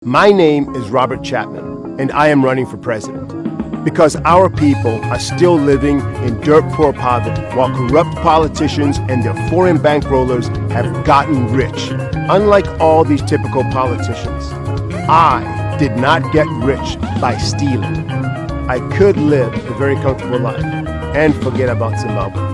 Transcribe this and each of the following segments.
My name is Robert Chapman, and I am running for president because our people are still living in dirt-poor poverty while corrupt politicians and their foreign bankrollers have gotten rich. Unlike all these typical politicians, I did not get rich by stealing. I could live a very comfortable life and forget about Zimbabwe.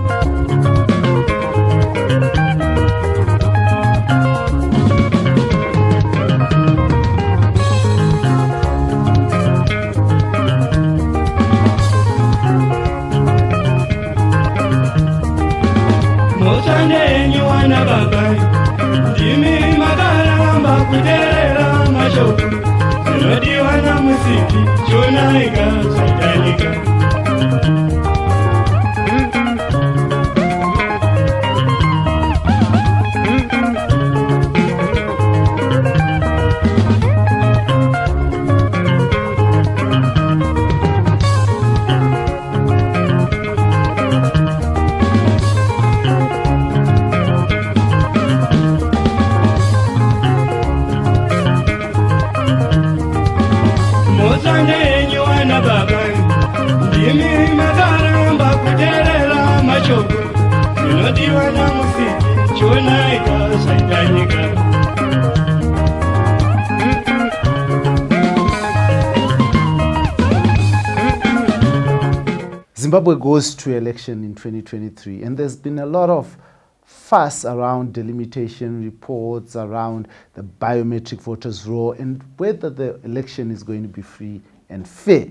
Zimbabwe goes to election in 2023, and there's been a lot of fuss around delimitation reports, around the biometric voters' roll, and whether the election is going to be free and fair.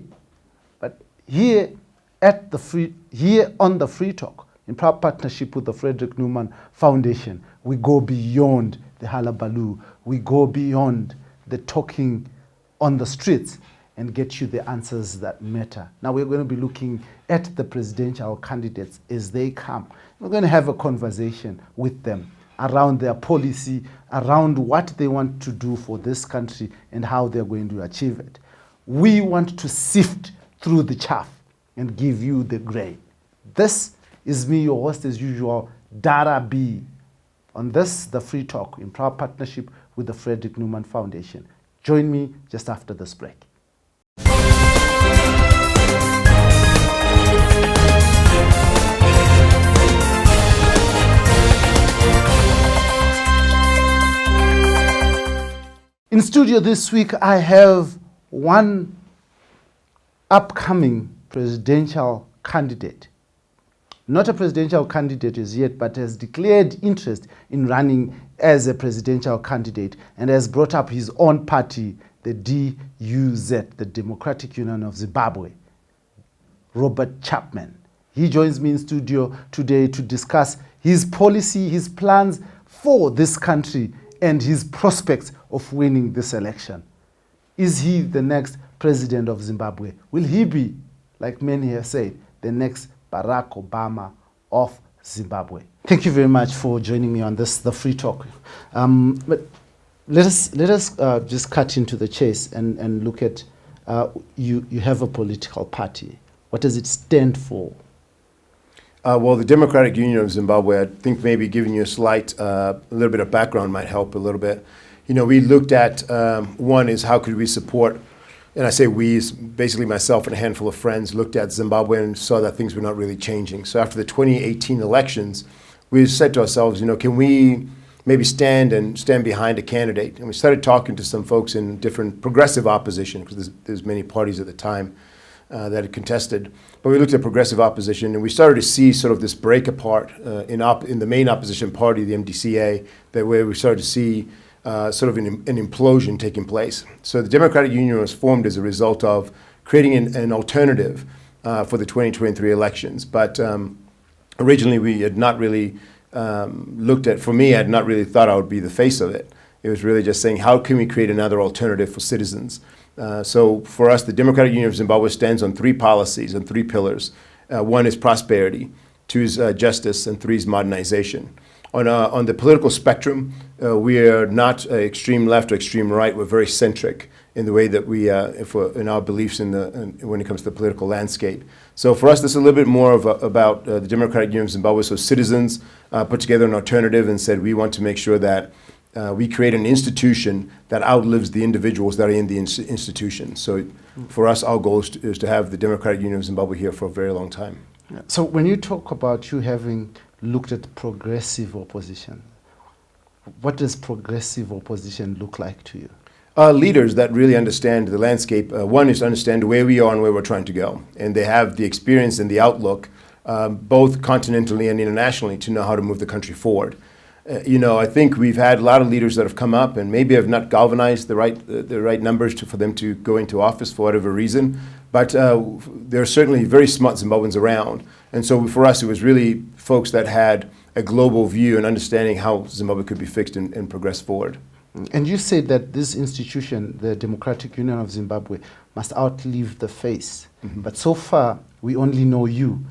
But here on the Free Talk, in proud partnership with the Frederick Newman Foundation, we go beyond the hullabaloo. We go beyond the talking on the streets and get you the answers that matter. Now we're going to be looking at the presidential candidates as they come. We're going to have a conversation with them around their policy, around what they want to do for this country and how they're going to achieve it. We want to sift through the chaff and give you the grain. This is me, your host as usual, Dara B. On this, the Free Talk, in proud partnership with the Frederick Newman Foundation. Join me just after this break. In studio this week, I have one upcoming presidential candidate. Not a presidential candidate as yet, but has declared interest in running as a presidential candidate and has brought up his own party, the DUZ, the Democratic Union of Zimbabwe, Robert Chapman. He joins me in studio today to discuss his policy, his plans for this country, and his prospects of winning this election. Is he the next president of Zimbabwe? Will he be, like many have said, the next Barack Obama of Zimbabwe? Thank you very much for joining me on this, the Free Talk. But let us just cut into the chase and look at, you have a political party. What does it stand for? Well, the Democratic Union of Zimbabwe, I think maybe giving you a little bit of background might help a little bit. You know, we looked at, one is how could we support, and I say we, basically myself and a handful of friends looked at Zimbabwe and saw that things were not really changing. So after the 2018 elections, we said to ourselves, you know, can we maybe stand behind a candidate? And we started talking to some folks in different progressive opposition, because there's many parties at the time that had contested. But we looked at progressive opposition, and we started to see sort of this break apart in the main opposition party, the MDCA, where we started to see sort of an implosion taking place. So the Democratic Union was formed as a result of creating an alternative for the 2023 elections. But originally we had not really for me, I had not really thought I would be the face of it. It was really just saying, how can we create another alternative for citizens? So for us, the Democratic Union of Zimbabwe stands on three policies and three pillars. One is prosperity, two is justice, and three is modernization. On the political spectrum, we are not extreme left or extreme right. We're very centric in the way that we, in our beliefs when it comes to the political landscape. So for us, this is a little bit more about the Democratic Union of Zimbabwe. So citizens put together an alternative and said, we want to make sure that we create an institution that outlives the individuals that are in the institution. So for us, our goal is to have the Democratic Union of Zimbabwe here for a very long time. So when you talk about you having looked at progressive opposition, what does progressive opposition look like to you? Leaders that really understand the landscape. One is to understand where we are and where we're trying to go. And they have the experience and the outlook, both continentally and internationally, to know how to move the country forward. I think we've had a lot of leaders that have come up and maybe have not galvanized the right numbers for them to go into office for whatever reason. But there are certainly very smart Zimbabweans around. And so for us, it was really folks that had a global view and understanding how Zimbabwe could be fixed and progress forward. And you said that this institution, the Democratic Union of Zimbabwe, must outlive the face. Mm-hmm. But so far, we only know you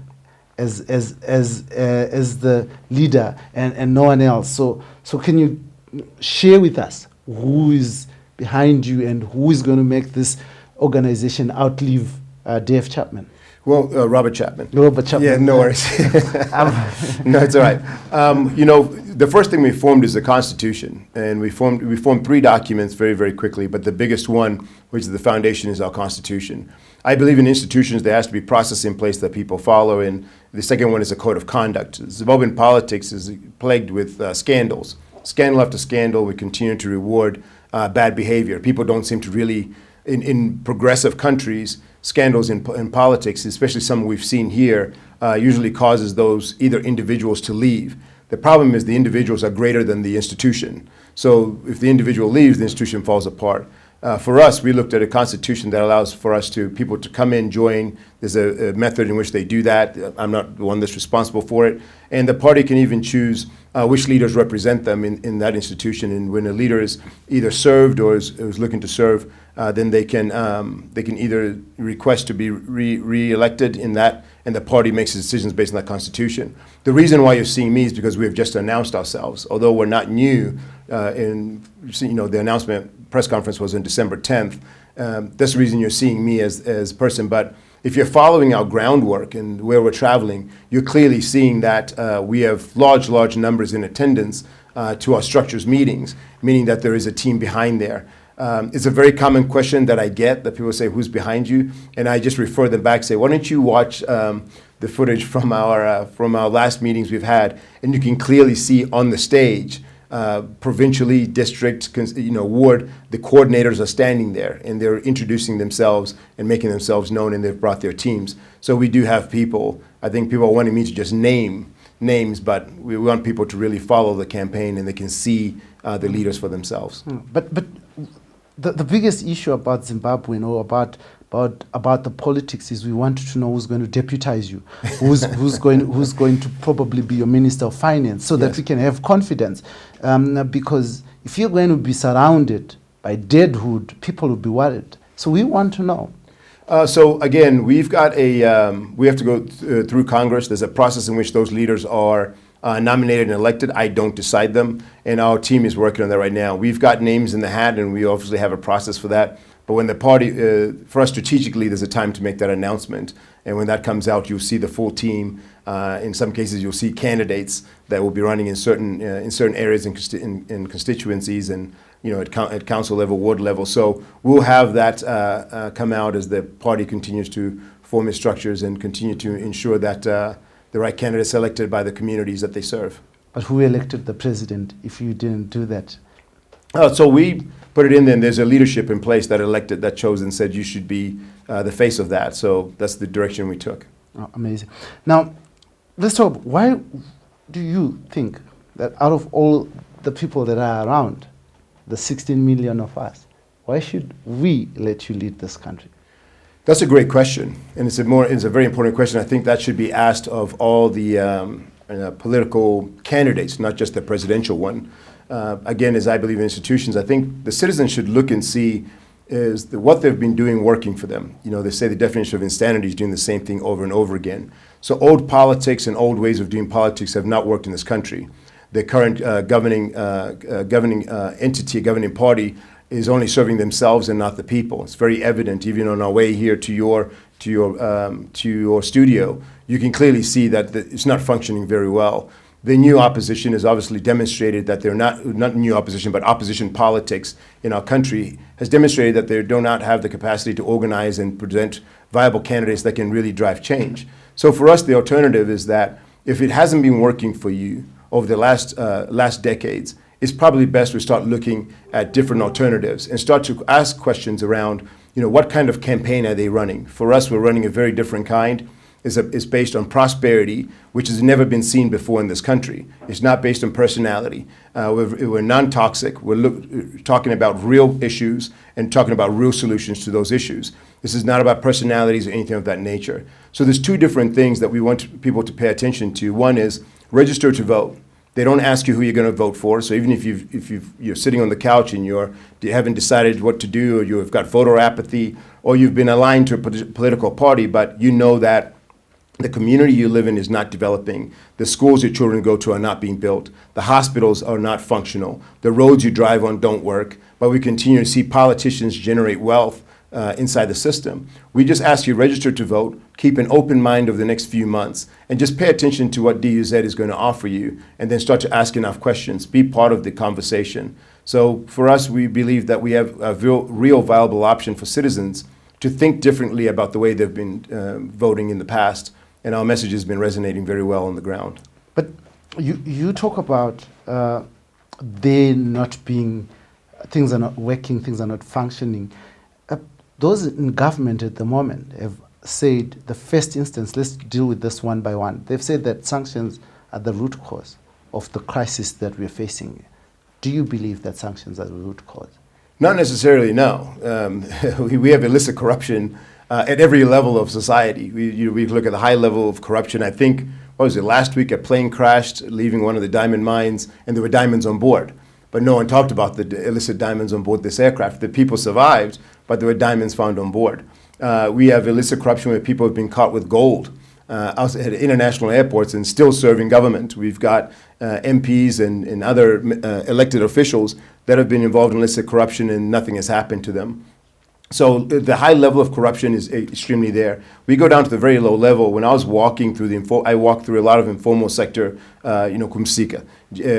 as the leader and no one else. So can you share with us who is behind you and who is going to make this organization outlive Dave Chapman? Well, Robert Chapman. Robert Chapman. Yeah, no worries. No, it's all right. The first thing we formed is the Constitution, and we formed 3 documents very, very quickly, but the biggest one, which is the foundation, is our Constitution. I believe in institutions there has to be process in place that people follow, and the second one is a code of conduct. Zimbabwean politics is plagued with scandals. Scandal after scandal, we continue to reward bad behavior. People don't seem to really, in progressive countries, scandals in politics, especially some we've seen here, usually causes those either individuals to leave. The problem is the individuals are greater than the institution. So if the individual leaves, the institution falls apart. For us, we looked at a constitution that allows for us people to come in, join. There's a method in which they do that. I'm not the one that's responsible for it. And the party can even choose which leaders represent them in that institution. And when a leader is either served or is looking to serve, then they can either request to be re-elected in that, and the party makes decisions based on that constitution. The reason why you're seeing me is because we have just announced ourselves. Although we're not new, the announcement press conference was on December 10th. That's the reason you're seeing me as a person. But if you're following our groundwork and where we're traveling, you're clearly seeing that we have large numbers in attendance to our structures meetings, meaning that there is a team behind there. It's a very common question that I get, that people say, who's behind you? And I just refer them back, say, why don't you watch the footage from our last meetings we've had, and you can clearly see on the stage, provincially, district, ward, the coordinators are standing there, and they're introducing themselves and making themselves known, and they've brought their teams. So we do have people. I think people are wanting me to just name names, but we want people to really follow the campaign, and they can see the leaders for themselves. But the biggest issue about Zimbabwe, about the politics, is we want to know who's going to deputize you, who's going to probably be your Minister of Finance, so that we can have confidence. Because if you're going to be surrounded by deadwood, people will be worried. So we want to know. So again, we have to go through Congress. There's a process in which those leaders are nominated and elected. I don't decide them, and our team is working on that right now. We've got names in the hat, and we obviously have a process for that. But when the party, for us strategically, there's a time to make that announcement. And when that comes out, you'll see the full team. In some cases, you'll see candidates that will be running in certain areas in constituencies, and at council level, ward level. So we'll have that come out as the party continues to form its structures and continue to ensure that the right candidates selected by the communities that they serve. But who elected the president if you didn't do that? So we put it in there, and there's a leadership in place that chose and said you should be the face of that. So that's the direction we took. Oh, amazing. Now, let's talk. Why do you think that out of all the people that are around, the 16 million of us, why should we let you lead this country? That's a great question, and it's a very important question. I think that should be asked of all the political candidates, not just the presidential one. Again, as I believe in institutions, I think the citizens should look and see is what they've been doing working for them. They say the definition of insanity is doing the same thing over and over again. So old politics and old ways of doing politics have not worked in this country. The current governing party is only serving themselves and not the people. It's very evident, even on our way here to your studio. You can clearly see that it's not functioning very well. The new opposition has obviously demonstrated that they're not new opposition, but opposition politics in our country has demonstrated that they do not have the capacity to organize and present viable candidates that can really drive change. So for us, the alternative is that if it hasn't been working for you over the last decades, it's probably best we start looking at different alternatives and start to ask questions around, what kind of campaign are they running? For us, we're running a very different kind. It's based on prosperity, which has never been seen before in this country. It's not based on personality. We're non-toxic. We're talking about real issues and talking about real solutions to those issues. This is not about personalities or anything of that nature. So there's two different things that we want people to pay attention to. One is register to vote. They don't ask you who you're going to vote for. So even if you're sitting on the couch and you haven't decided what to do, or you've got voter apathy, or you've been aligned to a political party, but you know that the community you live in is not developing. The schools your children go to are not being built. The hospitals are not functional. The roads you drive on don't work. But we continue to see politicians generate wealth inside the system. We just ask you register to vote, keep an open mind over the next few months, and just pay attention to what DUZ is going to offer you, and then start to ask enough questions. Be part of the conversation. So for us, we believe that we have a real viable option for citizens to think differently about the way they've been voting in the past. And our message has been resonating very well on the ground. But you talk about they not being, things are not working, things are not functioning. Those in government at the moment have said the first instance, let's deal with this one by one. They've said that sanctions are the root cause of the crisis that we're facing. Do you believe that sanctions are the root cause? Not necessarily, no. We have illicit corruption at every level of society. We look at the high level of corruption. I think, what was it, last week a plane crashed leaving one of the diamond mines, and there were diamonds on board. But no one talked about the illicit diamonds on board this aircraft. The people survived, but there were diamonds found on board. We have illicit corruption where people have been caught with gold at international airports and still serving government. We've got MPs and other elected officials that have been involved in illicit corruption and nothing has happened to them. So the high level of corruption is extremely there. We go down to the very low level. When I was walking through I walked through a lot of informal sector, Chamisa,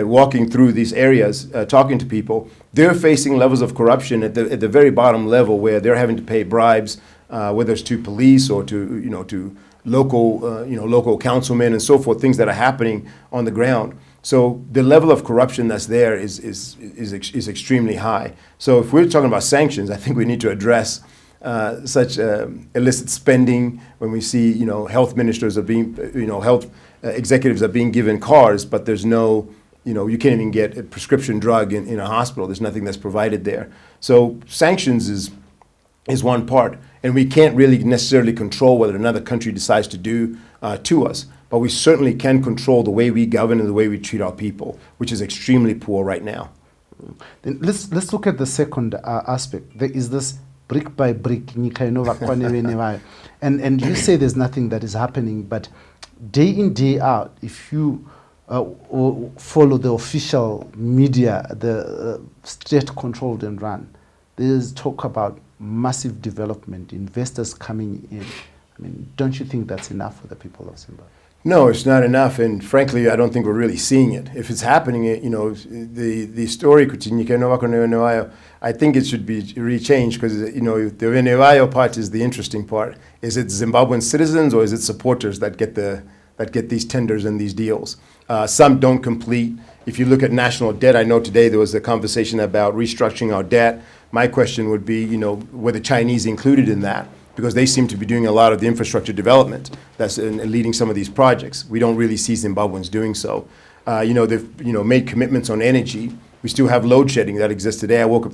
walking through these areas, talking to people. They're facing levels of corruption at the very bottom level where they're having to pay bribes, whether it's to police or to local councilmen and so forth, things that are happening on the ground. So the level of corruption that's there is extremely high. So if we're talking about sanctions, I think we need to address such illicit spending. When we see, health ministers are being, health executives are being given cars, but there's no, you can't even get a prescription drug in a hospital. There's nothing that's provided there. So sanctions is one part, and we can't really necessarily control what another country decides to do to us. But we certainly can control the way we govern and the way we treat our people, which is extremely poor right now. Then let's look at the second aspect. There is this brick by brick, and you say there's nothing that is happening, but day in, day out, if you follow the official media, the state-controlled and run, there's talk about massive development, investors coming in. I mean, don't you think that's enough for the people of Zimbabwe? No, it's not enough, and frankly, I don't think we're really seeing it. If it's happening, the story, I think it should be rechanged because, the Venewayo part is the interesting part. Is it Zimbabwean citizens or is it supporters that get these tenders and these deals? Some don't complete. If you look at national debt, I know today there was a conversation about restructuring our debt. My question would be, were the Chinese included in that? Because they seem to be doing a lot of the infrastructure development that's leading some of these projects. We don't really see Zimbabweans doing so. They've made commitments on energy. We still have load shedding that exists today. I woke up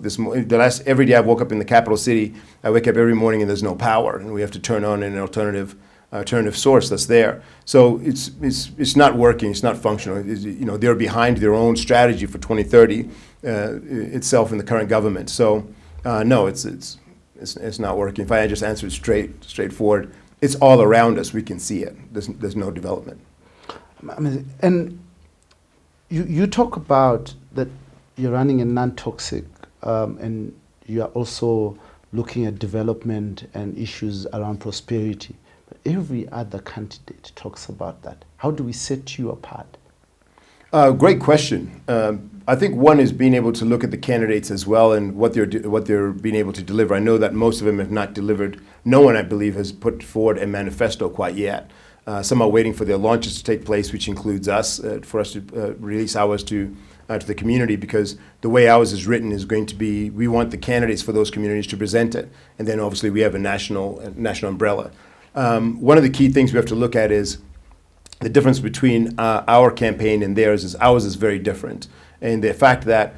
every day I woke up in the capital city. I wake up every morning and there's no power, and we have to turn on an alternative source that's there. So it's not working. It's not functional. They're behind their own strategy for 2030 itself in the current government. So no, it's not working. If I just answer it straightforward, it's all around us. We can see it. There's no development. And you talk about that you're running a non-toxic, and you are also looking at development and issues around prosperity. But every other candidate talks about that. How do we set you apart? Great question. I think one is being able to look at the candidates as well and what they're being able to deliver. I know that most of them have not delivered. No one, I believe, has put forward a manifesto quite yet. Some are waiting for their launches to take place, which includes us, for us to release ours to the community, because the way ours is written is going to be, we want the candidates for those communities to present it, and then obviously we have a national umbrella. One of the key things we have to look at is the difference between our campaign and theirs is ours is very different. And the fact that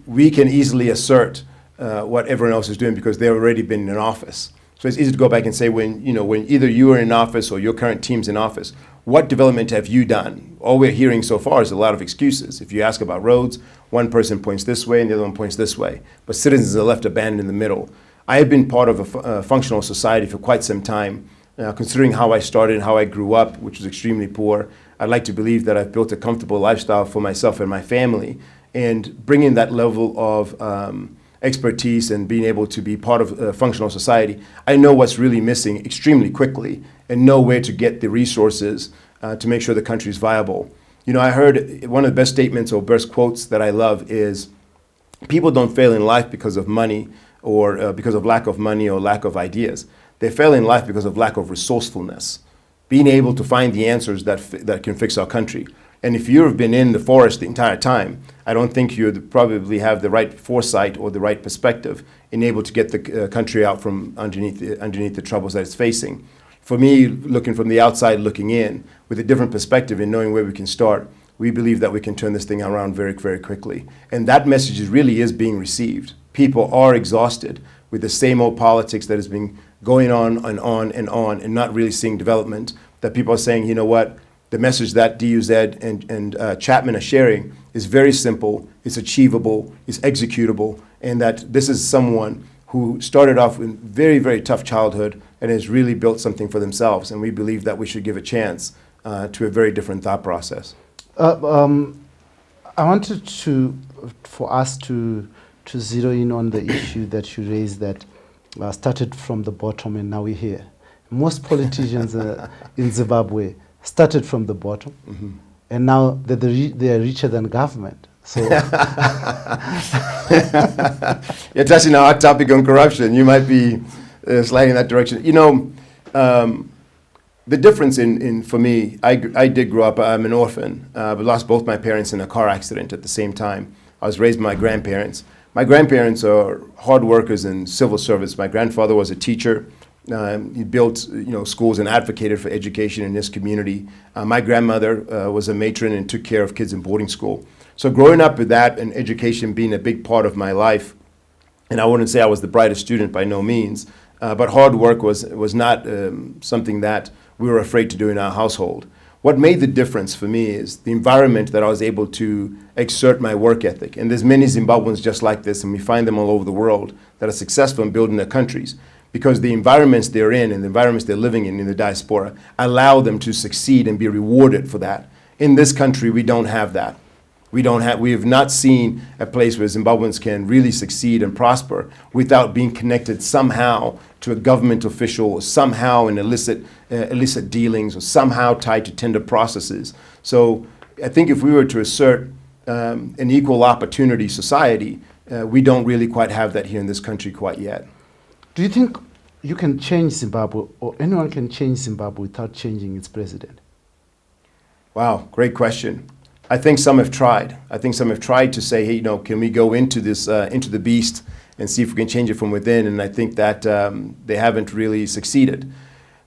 we can easily assert what everyone else is doing because they've already been in office. So it's easy to go back and say when either you are in office or your current team's in office, what development have you done? All we're hearing so far is a lot of excuses. If you ask about roads, one person points this way and the other one points this way. But citizens are left abandoned in the middle. I have been part of a functional society for quite some time. Considering how I started and how I grew up, which was extremely poor, I'd like to believe that I've built a comfortable lifestyle for myself and my family. And bringing that level of expertise and being able to be part of a functional society, I know what's really missing extremely quickly and know where to get the resources to make sure the country is viable. I heard one of the best statements or best quotes that I love is, people don't fail in life because of money or because of lack of money or lack of ideas. They fail in life because of lack of resourcefulness, being able to find the answers that can fix our country. And if you've been in the forest the entire time, I don't think you probably have the right foresight or the right perspective in able to get the country out from underneath the troubles that it's facing. For me, looking from the outside, looking in, with a different perspective and knowing where we can start, we believe that we can turn this thing around very, very quickly. And that message really is being received. People are exhausted with the same old politics that has been going on and on and on and not really seeing development, that people are saying, you know what, the message that DUZ and Chapman are sharing is very simple, it's achievable, it's executable, and that this is someone who started off in very, very tough childhood and has really built something for themselves. And we believe that we should give a chance to a very different thought process. I wanted for us to zero in on the issue that you raised that started from the bottom and now we're here. Most politicians in Zimbabwe started from the bottom, and now they are richer than government. So you're touching a hot topic on corruption. You might be sliding in that direction. The difference for me, I did grow up, I'm an orphan, but lost both my parents in a car accident at the same time. I was raised by my grandparents. My grandparents are hard workers in civil service. My grandfather was a teacher. He built schools and advocated for education in his community. My grandmother was a matron and took care of kids in boarding school. So growing up with that and education being a big part of my life, and I wouldn't say I was the brightest student by no means, but hard work was not something that we were afraid to do in our household. What made the difference for me is the environment that I was able to exert my work ethic. And there's many Zimbabweans just like this, and we find them all over the world that are successful in building their countries, because the environments they're in and the environments they're living in the diaspora allow them to succeed and be rewarded for that. In this country, we don't have that. We have not seen a place where Zimbabweans can really succeed and prosper without being connected somehow to a government official, or somehow in illicit dealings, or somehow tied to tender processes. So I think if we were to assert an equal opportunity society, we don't really quite have that here in this country quite yet. Do you think you can change Zimbabwe, or anyone can change Zimbabwe without changing its president? Wow, great question. I think some have tried. I think some have tried to say, hey, can we go into this, into the beast and see if we can change it from within? And I think that they haven't really succeeded.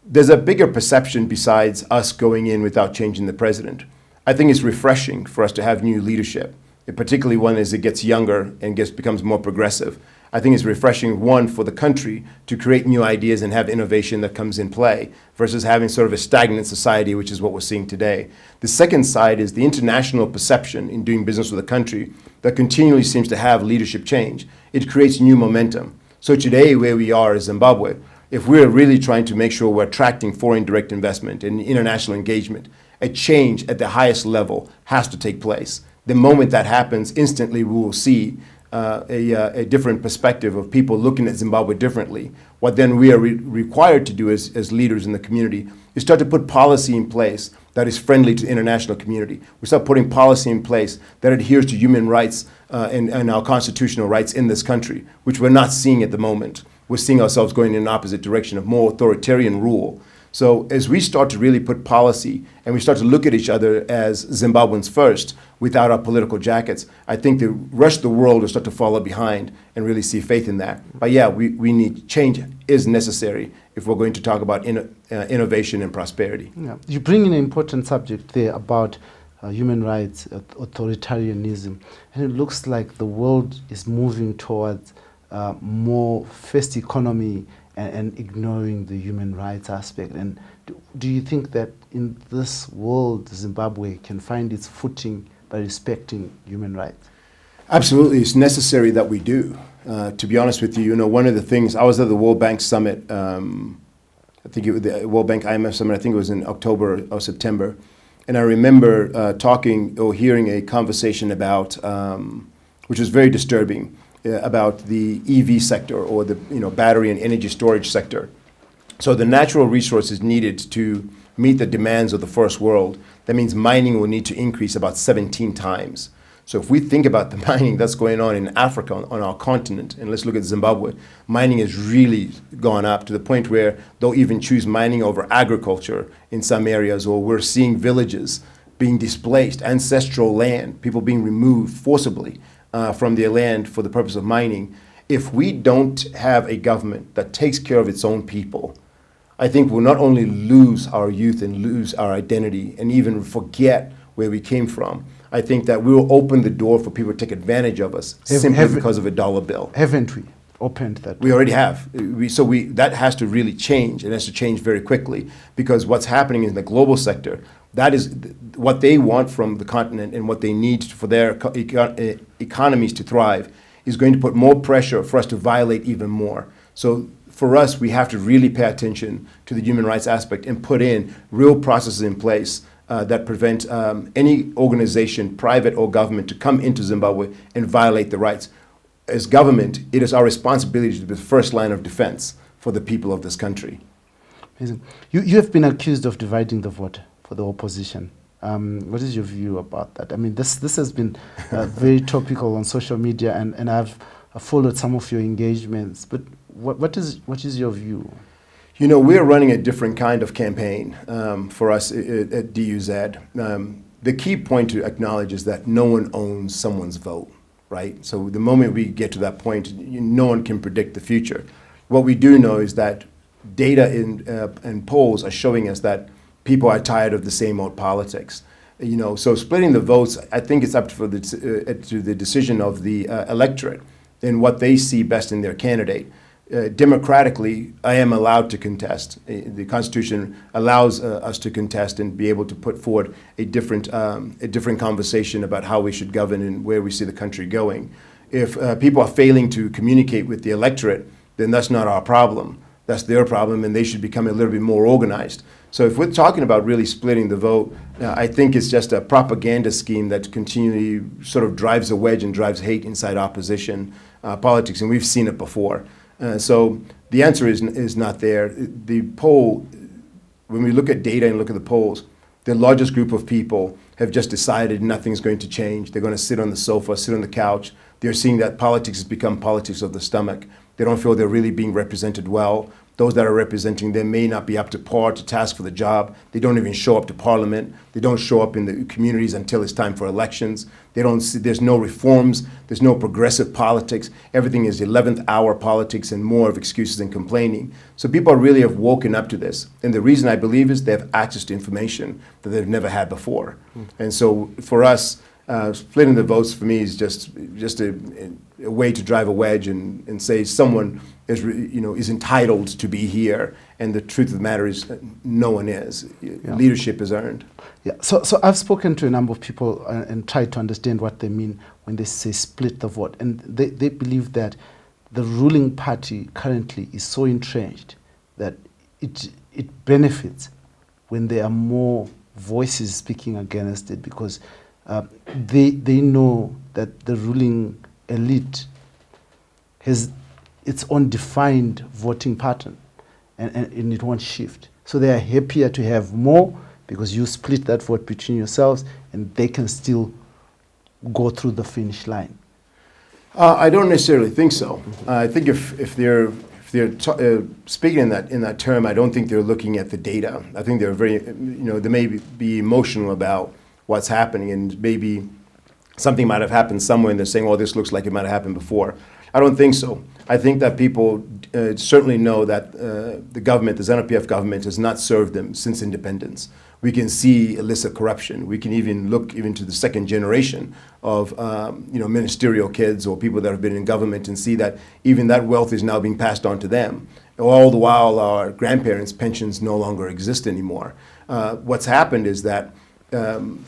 There's a bigger perception besides us going in without changing the president. I think it's refreshing for us to have new leadership, particularly one as it gets younger and becomes more progressive. I think it's refreshing, one, for the country to create new ideas and have innovation that comes in play versus having sort of a stagnant society, which is what we're seeing today. The second side is the international perception in doing business with a country that continually seems to have leadership change. It creates new momentum. So today, where we are as Zimbabwe, if we're really trying to make sure we're attracting foreign direct investment and international engagement, a change at the highest level has to take place. The moment that happens, instantly we will see a different perspective of people looking at Zimbabwe differently. What then we are required to do as leaders in the community is start to put policy in place that is friendly to the international community. We start putting policy in place that adheres to human rights and our constitutional rights in this country, which we're not seeing at the moment. We're seeing ourselves going in an opposite direction of more authoritarian rule. So as we start to really put policy and we start to look at each other as Zimbabweans first without our political jackets, I think the rest of the world will start to follow behind and really see faith in that. But yeah, we need change is necessary if we're going to talk about innovation and prosperity. Yeah. You bring in an important subject there about human rights, authoritarianism, and it looks like the world is moving towards more first economy and ignoring the human rights aspect. And do you think that in this world, Zimbabwe can find its footing by respecting human rights? Absolutely, it's necessary that we do. To be honest with you, one of the things, I was at the World Bank Summit, I think it was the World Bank IMF Summit, I think it was in October or September, and I remember talking or hearing a conversation about, which was very disturbing, about the EV sector or the battery and energy storage sector. So the natural resources needed to meet the demands of the first world, that means mining will need to increase about 17 times. So if we think about the mining that's going on in Africa, on our continent, and let's look at Zimbabwe, mining has really gone up to the point where they'll even choose mining over agriculture in some areas, or we're seeing villages being displaced, ancestral land, people being removed forcibly from their land for the purpose of mining. If we don't have a government that takes care of its own people, I think we'll not only lose our youth and lose our identity and even forget where we came from. I think that we will open the door for people to take advantage of us simply because of a dollar bill. Haven't we opened that door? We already have. That has to really change, and has to change very quickly, because what's happening in the global sector, that is what they want from the continent and what they need for their economies to thrive, is going to put more pressure for us to violate even more. So for us, we have to really pay attention to the human rights aspect and put in real processes in place that prevent any organization, private or government, to come into Zimbabwe and violate the rights. As government, it is our responsibility to be the first line of defense for the people of this country. Amazing. You have been accused of dividing the vote for the opposition. What is your view about that? I mean, this has been very topical on social media, and I've followed some of your engagements. But what is your view? We're running a different kind of campaign for us at DUZ. The key point to acknowledge is that no one owns someone's vote, right? So the moment we get to that point, no one can predict the future. What we do know is that data and polls are showing us that people are tired of the same old politics. So splitting the votes, I think it's up to the decision of the electorate and what they see best in their candidate. Democratically, I am allowed to contest. The Constitution allows us to contest and be able to put forward a different conversation about how we should govern and where we see the country going. If people are failing to communicate with the electorate, then that's not our problem. That's their problem, and they should become a little bit more organized. So if we're talking about really splitting the vote, I think it's just a propaganda scheme that continually sort of drives a wedge and drives hate inside opposition politics, and we've seen it before. So the answer is not there. The poll, when we look at data and look at the polls, the largest group of people have just decided nothing's going to change. They're going to sit on the sofa, sit on the couch. They're seeing that politics has become politics of the stomach. They don't feel they're really being represented well. Those that are representing them may not be up to par to task for the job. They don't even show up to parliament. They don't show up in the communities until it's time for elections. There's no reforms. There's no progressive politics. Everything is 11th hour politics and more of excuses and complaining. So people really have woken up to this. And the reason I believe is they have access to information that they've never had before. And so for us, splitting the votes for me is just a way to drive a wedge and say someone is entitled to be here, and the truth of the matter is no one is. Yeah. Leadership is earned. Yeah. So I've spoken to a number of people and tried to understand what they mean when they say split the vote, and they believe that the ruling party currently is so entrenched that it benefits when there are more voices speaking against it, because they know that the ruling elite has its own defined voting pattern, and it won't shift. So they are happier to have more because you split that vote between yourselves and they can still go through the finish line? I don't necessarily think so. I think if they're speaking in that term, I don't think they're looking at the data. I think they're very, they may be emotional about what's happening, and maybe something might have happened somewhere, and they're saying, "Oh, this looks like it might have happened before." I don't think so. I think that people certainly know that the government, the Zanu Pf government, has not served them since independence. We can see illicit corruption. We can even look even to the second generation of ministerial kids or people that have been in government and see that even that wealth is now being passed on to them. All the while, our grandparents' pensions no longer exist anymore. What's happened is that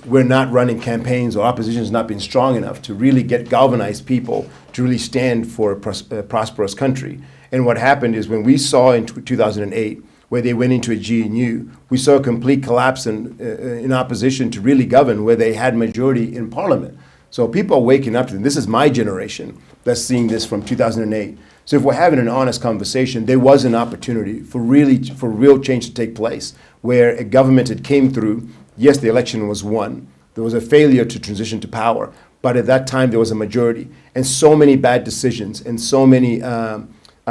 we're not running campaigns, or opposition has not been strong enough to really get galvanized people to really stand for a prosperous country. And what happened is when we saw in 2008, where they went into a GNU, we saw a complete collapse in opposition to really govern, where they had majority in parliament. So people are waking up to them. This is my generation that's seeing this from 2008. So if we're having an honest conversation, there was an opportunity for real change to take place, where a government had came through. Yes, the election was won. There was a failure to transition to power, but at that time there was a majority. And so many bad decisions and so many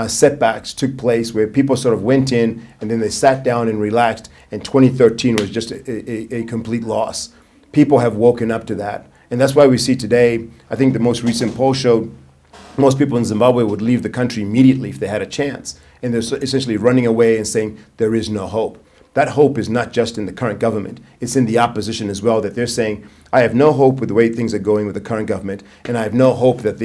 setbacks took place, where people sort of went in and then they sat down and relaxed, and 2013 was just a complete loss. People have woken up to that. And that's why we see today, I think the most recent poll showed most people in Zimbabwe would leave the country immediately if they had a chance. And they're essentially running away and saying there is no hope. That hope is not just in the current government, it's in the opposition as well, that they're saying, I have no hope with the way things are going with the current government, and I have no hope that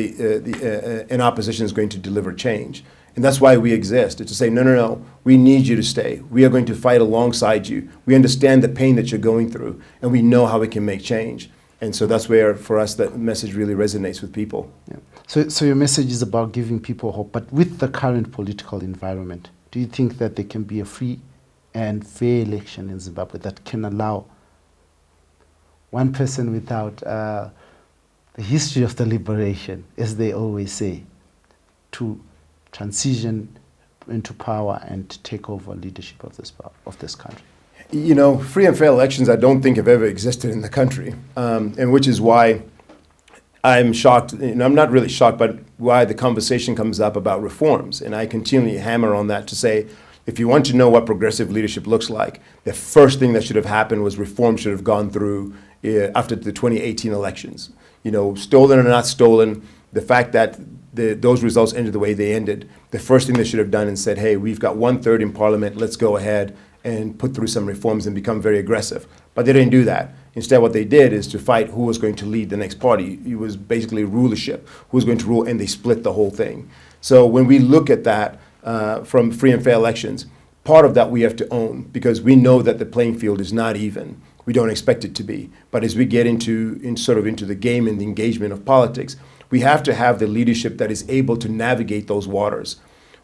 an opposition is going to deliver change. And that's why we exist, is to say, no, we need you to stay. We are going to fight alongside you. We understand the pain that you're going through, and we know how we can make change. And so that's where, for us, that message really resonates with people. Yeah. So your message is about giving people hope, but with the current political environment, do you think that there can be a free and fair election in Zimbabwe that can allow one person without the history of the liberation, as they always say, to transition into power and take over leadership of this country? Free and fair elections I don't think have ever existed in the country, and which is why I'm shocked. I'm not really shocked, but why the conversation comes up about reforms. And I continually hammer on that to say, if you want to know what progressive leadership looks like, the first thing that should have happened was reform should have gone through after the 2018 elections. Stolen or not stolen, the fact that those results ended the way they ended, the first thing they should have done and said, hey, we've got 1/3 in parliament, let's go ahead and put through some reforms and become very aggressive. But they didn't do that. Instead, what they did is to fight who was going to lead the next party. It was basically rulership, who was going to rule, and they split the whole thing. So when we look at that from free and fair elections, part of that we have to own, because we know that the playing field is not even. We don't expect it to be. But as we get into the game and the engagement of politics, we have to have the leadership that is able to navigate those waters.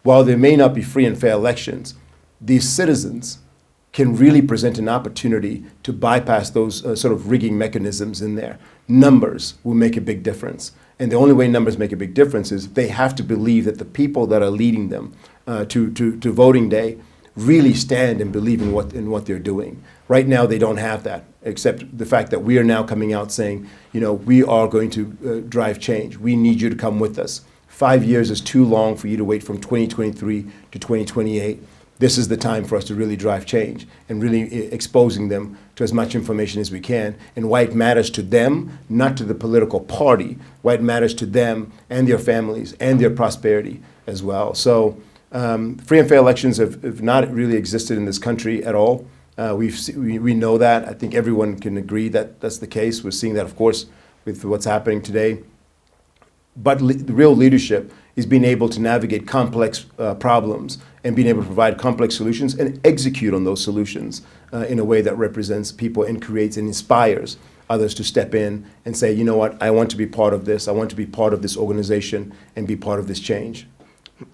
While there may not be free and fair elections, these citizens can really present an opportunity to bypass those sort of rigging mechanisms in there. Numbers will make a big difference. And the only way numbers make a big difference is they have to believe that the people that are leading them to voting day really stand and believe in what they're doing. Right now, they don't have that, except the fact that we are now coming out saying, we are going to drive change. We need you to come with us. 5 years is too long for you to wait from 2023 to 2028. This is the time for us to really drive change and really exposing them to as much information as we can, and why it matters to them, not to the political party, why it matters to them and their families and their prosperity as well. So free and fair elections have not really existed in this country at all. We know that. I think everyone can agree that that's the case. We're seeing that, of course, with what's happening today. But the real leadership is being able to navigate complex problems and being able to provide complex solutions and execute on those solutions in a way that represents people and creates and inspires others to step in and say, you know what, I want to be part of this. I want to be part of this organization and be part of this change.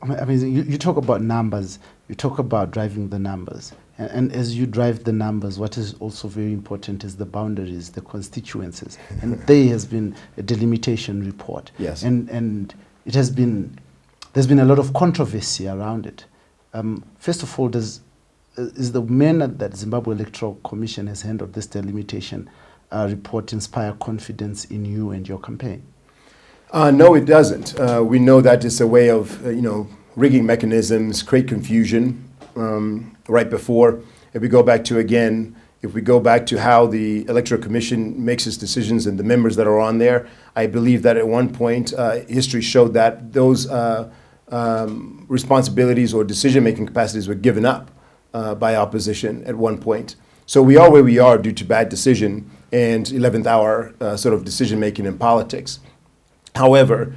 I mean, you talk about numbers. You talk about driving the numbers. And as you drive the numbers, what is also very important is the boundaries, the constituencies. And there has been a delimitation report. Yes. And it has been, there's been a lot of controversy around it. First of all, does is the manner that Zimbabwe Electoral Commission has handled this delimitation report inspire confidence in you and your campaign? No, it doesn't. We know that it's a way of, rigging mechanisms, create confusion right before. If we go back to how the Electoral Commission makes its decisions and the members that are on there, I believe that at one point, history showed that those responsibilities or decision-making capacities were given up by opposition at one point. So we are where we are due to bad decision and 11th hour sort of decision-making in politics. However,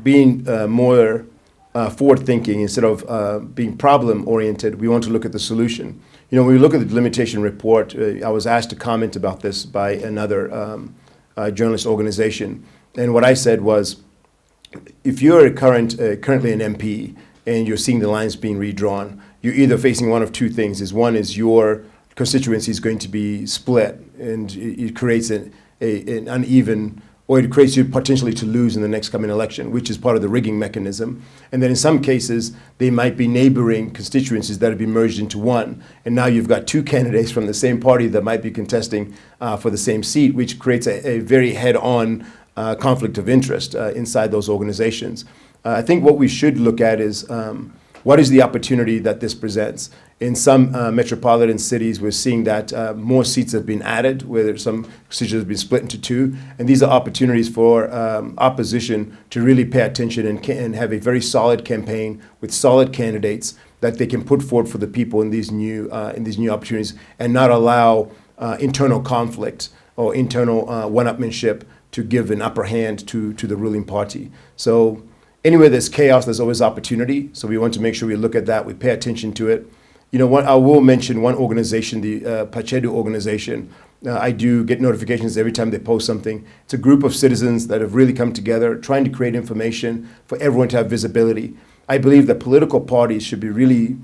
being more forward-thinking instead of being problem-oriented, we want to look at the solution. When we look at the delimitation report, I was asked to comment about this by another journalist organization. And what I said was, if you're currently an MP and you're seeing the lines being redrawn, you're either facing one of two things. One is your constituency is going to be split, and it creates an uneven, or it creates you potentially to lose in the next coming election, which is part of the rigging mechanism. And then in some cases, they might be neighboring constituencies that have been merged into one. And now you've got two candidates from the same party that might be contesting for the same seat, which creates a very head-on conflict of interest inside those organizations. I think what we should look at is what is the opportunity that this presents. In some metropolitan cities, we're seeing that more seats have been added, where some constituencies have been split into two. And these are opportunities for opposition to really pay attention and have a very solid campaign with solid candidates that they can put forward for the people in these new opportunities, and not allow internal conflict or internal one-upmanship to give an upper hand to the ruling party. So anywhere there's chaos, there's always opportunity. So we want to make sure we look at that, we pay attention to it. I will mention one organization, the Pachedu organization. I do get notifications every time they post something. It's a group of citizens that have really come together, trying to create information for everyone to have visibility. I believe that political parties should be really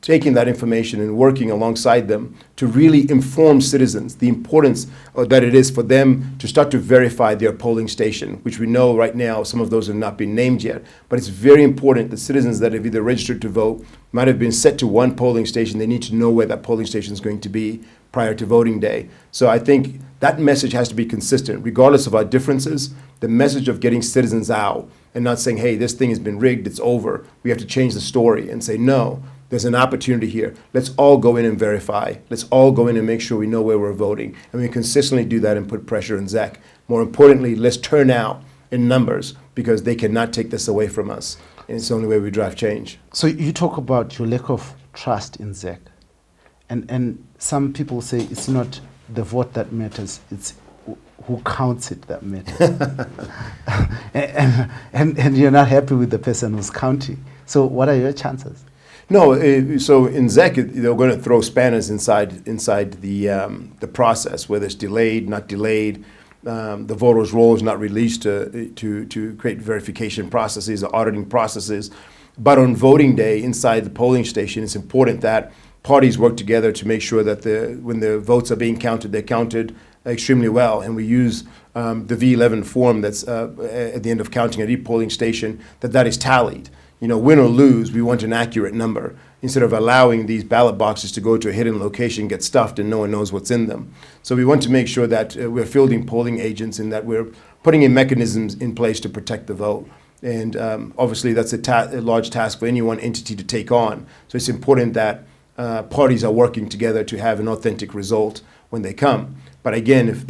taking that information and working alongside them to really inform citizens the importance that it is for them to start to verify their polling station, which we know right now some of those have not been named yet. But it's very important that citizens that have either registered to vote might have been set to one polling station. They need to know where that polling station is going to be prior to voting day. So I think that message has to be consistent, regardless of our differences. The message of getting citizens out and not saying, hey, this thing has been rigged, it's over. We have to change the story and say, no, there's an opportunity here. Let's all go in and verify. Let's all go in and make sure we know where we're voting. And we consistently do that and put pressure on ZEC. More importantly, let's turn out in numbers, because they cannot take this away from us. And it's the only way we drive change. So you talk about your lack of trust in ZEC. And some people say it's not the vote that matters, it's who counts it that matters. and you're not happy with the person who's counting. So what are your chances? No, so in ZEC, they're going to throw spanners inside the process, whether it's delayed, not delayed. The voter's roll is not released to create verification processes or auditing processes. But on voting day, inside the polling station, it's important that parties work together to make sure that when the votes are being counted, they're counted extremely well. And we use the V11 form that's at the end of counting at each polling station, that is tallied. Win or lose, we want an accurate number, instead of allowing these ballot boxes to go to a hidden location, get stuffed, and no one knows what's in them. So we want to make sure that we're fielding polling agents and that we're putting in mechanisms in place to protect the vote. And obviously that's a large task for any one entity to take on. So it's important that parties are working together to have an authentic result when they come. But again, if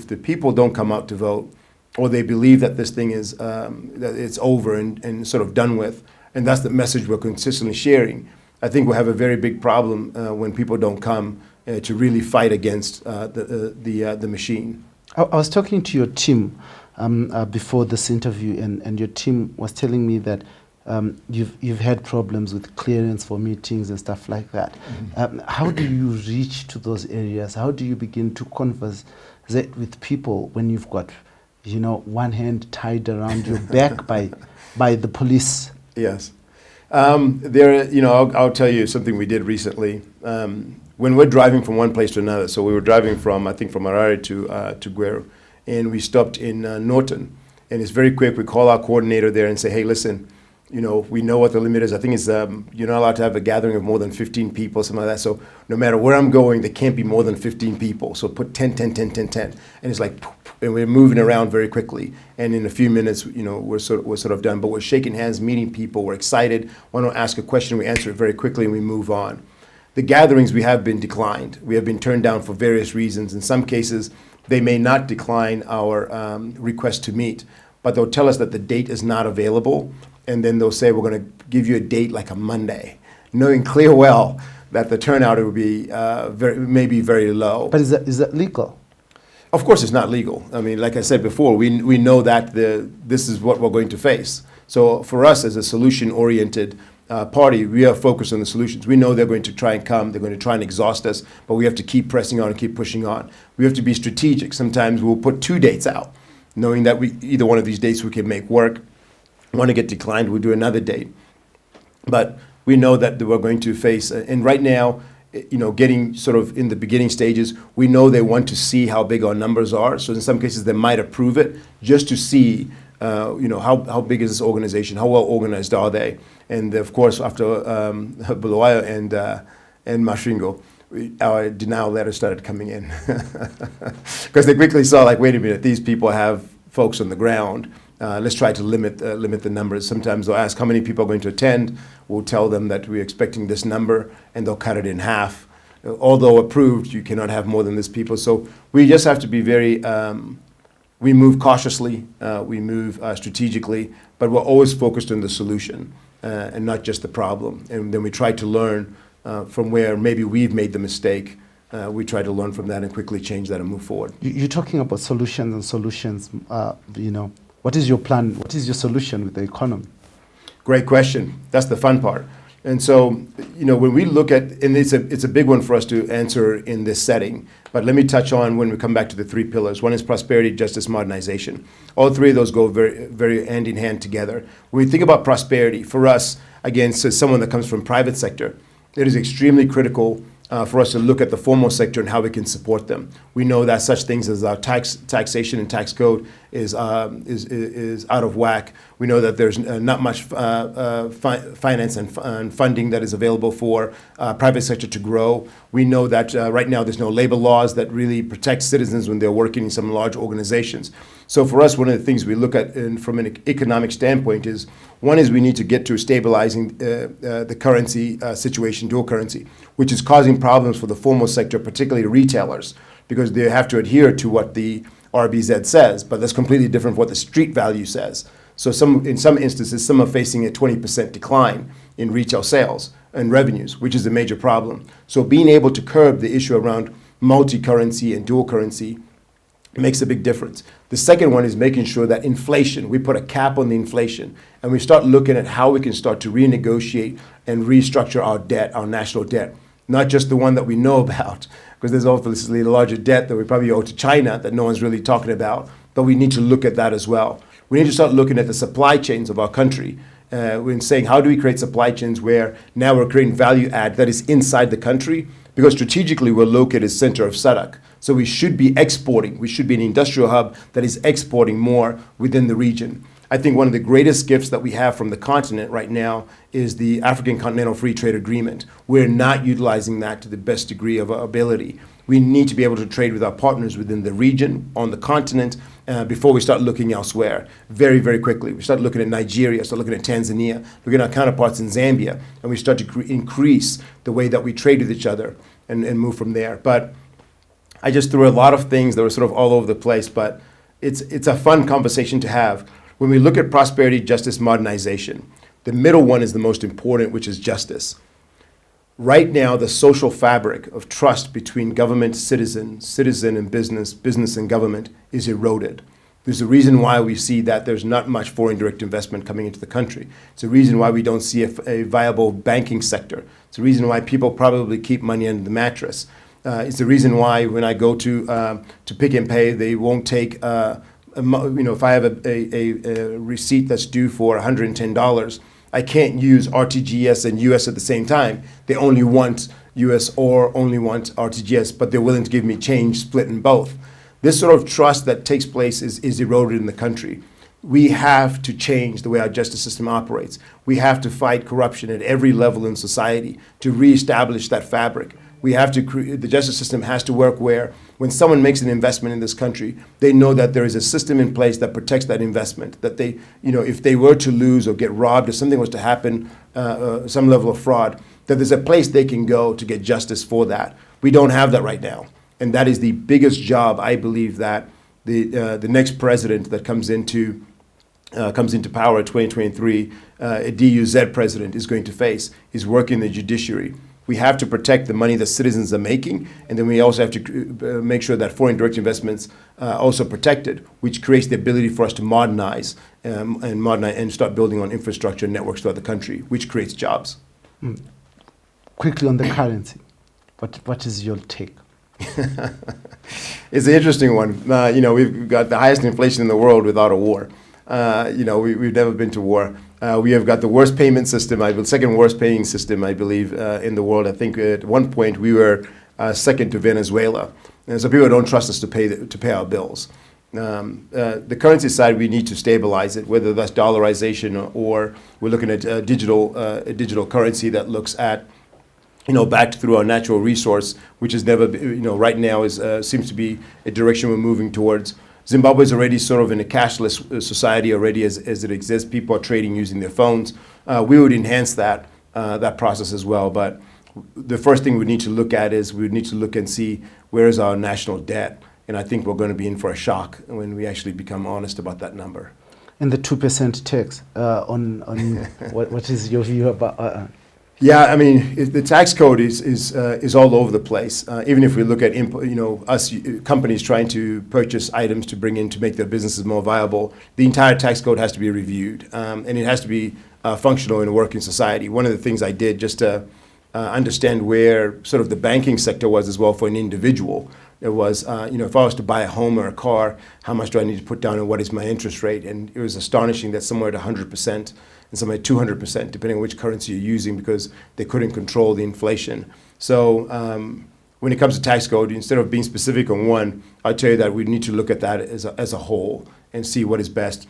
the people don't come out to vote, or they believe that this thing is that it's over and sort of done with, and that's the message we're consistently sharing, I think we'll have a very big problem when people don't come to really fight against the machine. I was talking to your team before this interview, and your team was telling me that you've had problems with clearance for meetings and stuff like that. Mm-hmm. How do you reach to those areas? How do you begin to converse with people when you've got one hand tied around your back by the police? Yes. I'll tell you something we did recently. When we're driving from one place to another, so we were driving from Harare to Gweru, and we stopped in Norton. And it's very quick. We call our coordinator there and say, hey, listen, we know what the limit is. I think it's you're not allowed to have a gathering of more than 15 people, something like that. So no matter where I'm going, there can't be more than 15 people. So put 10, 10, 10, 10, 10. And it's like, and we're moving around very quickly. And in a few minutes, we're sort of done. But we're shaking hands, meeting people. We're excited. Want to ask a question, we answer it very quickly, and we move on. The gatherings we have been declined. We have been turned down for various reasons. In some cases, they may not decline our request to meet, but they'll tell us that the date is not available, and then they'll say, we're going to give you a date like a Monday, knowing clear well that the turnout will be maybe very low. But is that legal? Of course, it's not legal. I mean, like I said before, we know that this is what we're going to face. So for us as a solution-oriented party, we are focused on the solutions. We know they're going to try and come, they're going to try and exhaust us, but we have to keep pressing on and keep pushing on. We have to be strategic. Sometimes we'll put 2 dates out, knowing that either one of these dates we can make work. Want to get declined, we'll do another date. But we know that we're going to face, and right now, getting sort of in the beginning stages, we know they want to see how big our numbers are. So in some cases, they might approve it just to see how big is this organization? How well organized are they? And of course, after Bulawayo and Mashingo, our denial letters started coming in because they quickly saw, like, wait a minute, these people have folks on the ground. Let's try to limit the numbers. Sometimes they'll ask how many people are going to attend. We'll tell them that we're expecting this number, and they'll cut it in half. Although approved, you cannot have more than this people. So we just have to be very. We move cautiously, we move strategically, but we're always focused on the solution and not just the problem. And then we try to learn from where maybe we've made the mistake. We try to learn from that and quickly change that and move forward. You're talking about solutions and solutions. What is your plan? What is your solution with the economy? Great question. That's the fun part. And so, when we look at, and it's a big one for us to answer in this setting, but let me touch on when we come back to the 3 pillars. One is prosperity, justice, modernization. All 3 of those go very, very hand in hand together. When we think about prosperity, for us, again, as someone that comes from private sector, it is extremely critical for us to look at the formal sector and how we can support them. We know that such things as our taxation and tax code is out of whack. We know that there's not much finance and funding that is available for private sector to grow. We know that right now there's no labor laws that really protect citizens when they're working in some large organizations. So for us, one of the things we look at from an economic standpoint is, one is we need to get to stabilizing the currency situation, dual currency, which is causing problems for the formal sector, particularly retailers, because they have to adhere to what the RBZ says, but that's completely different from what the street value says. So in some instances, some are facing a 20% decline in retail sales and revenues, which is a major problem. So being able to curb the issue around multi-currency and dual currency makes a big difference. The second one is making sure that inflation, we put a cap on the inflation, and we start looking at how we can start to renegotiate and restructure our debt, our national debt, not just the one that we know about, because there's obviously a larger debt that we probably owe to China that no one's really talking about, but we need to look at that as well. We need to start looking at the supply chains of our country when saying, how do we create supply chains where now we're creating value add that is inside the country? Because strategically we're located center of SADC. So we should be exporting. We should be an industrial hub that is exporting more within the region. I think one of the greatest gifts that we have from the continent right now is the African Continental Free Trade Agreement. We're not utilizing that to the best degree of our ability. We need to be able to trade with our partners within the region, on the continent, before we start looking elsewhere very, very quickly. We start looking at Nigeria, start looking at Tanzania, looking at our counterparts in Zambia, and we start to increase the way that we trade with each other and move from there. But I just threw a lot of things that were sort of all over the place, but it's a fun conversation to have. When we look at prosperity, justice, modernization, the middle one is the most important, which is justice. Right now, the social fabric of trust between government, citizen and business, business and government is eroded. There's a reason why we see that there's not much foreign direct investment coming into the country. It's a reason why we don't see a viable banking sector. It's a reason why people probably keep money under the mattress. It's the reason why when I go to Pick and Pay, they won't take, if I have a receipt that's due for $110, I can't use RTGS and US at the same time. They only want US or only want RTGS, but they're willing to give me change split in both. This sort of trust that takes place is eroded in the country. we have to change the way our justice system operates. We have to fight corruption at every level in society to reestablish that fabric. We have to the justice system has to work where when someone makes an investment in this country, they know that there is a system in place that protects that investment, that they, if they were to lose or get robbed or something was to happen, some level of fraud, that there's a place they can go to get justice for that. We don't have that right now. And that is the biggest job, I believe, that the next president that comes into power in 2023, a DUZ president is going to face, is working the judiciary. We have to protect the money that citizens are making, and then we also have to make sure that foreign direct investments are also protected, which creates the ability for us to modernize and start building on infrastructure and networks throughout the country, which creates jobs. Quickly on the currency, what is your take? It's an interesting one. We've got the highest inflation in the world without a war. We've never been to war. We have got the worst payment system, second worst paying system, I believe, in the world. I think at one point we were second to Venezuela. And so people don't trust us to pay our bills. The currency side, we need to stabilize it, whether that's dollarization or we're looking at a digital currency that looks at backed through our natural resource, which has never, right now seems to be a direction we're moving towards. Zimbabwe is already sort of in a cashless society already as it exists. People are trading using their phones. We would enhance that process as well. But the first thing we need to look at is we need to look and see where is our national debt. And I think we're going to be in for a shock when we actually become honest about that number. And the 2% tax on what is your view about? Yeah, I mean, the tax code is all over the place. Even if we look at companies trying to purchase items to bring in to make their businesses more viable, the entire tax code has to be reviewed, and it has to be functional in a working society. One of the things I did just to understand where sort of the banking sector was as well for an individual. It was, if I was to buy a home or a car, how much do I need to put down and what is my interest rate? And it was astonishing that somewhere at 100%. And somewhere at 200%, depending on which currency you're using, because they couldn't control the inflation. So when it comes to tax code, instead of being specific on one, I'll tell you that we need to look at that as a whole and see what is best.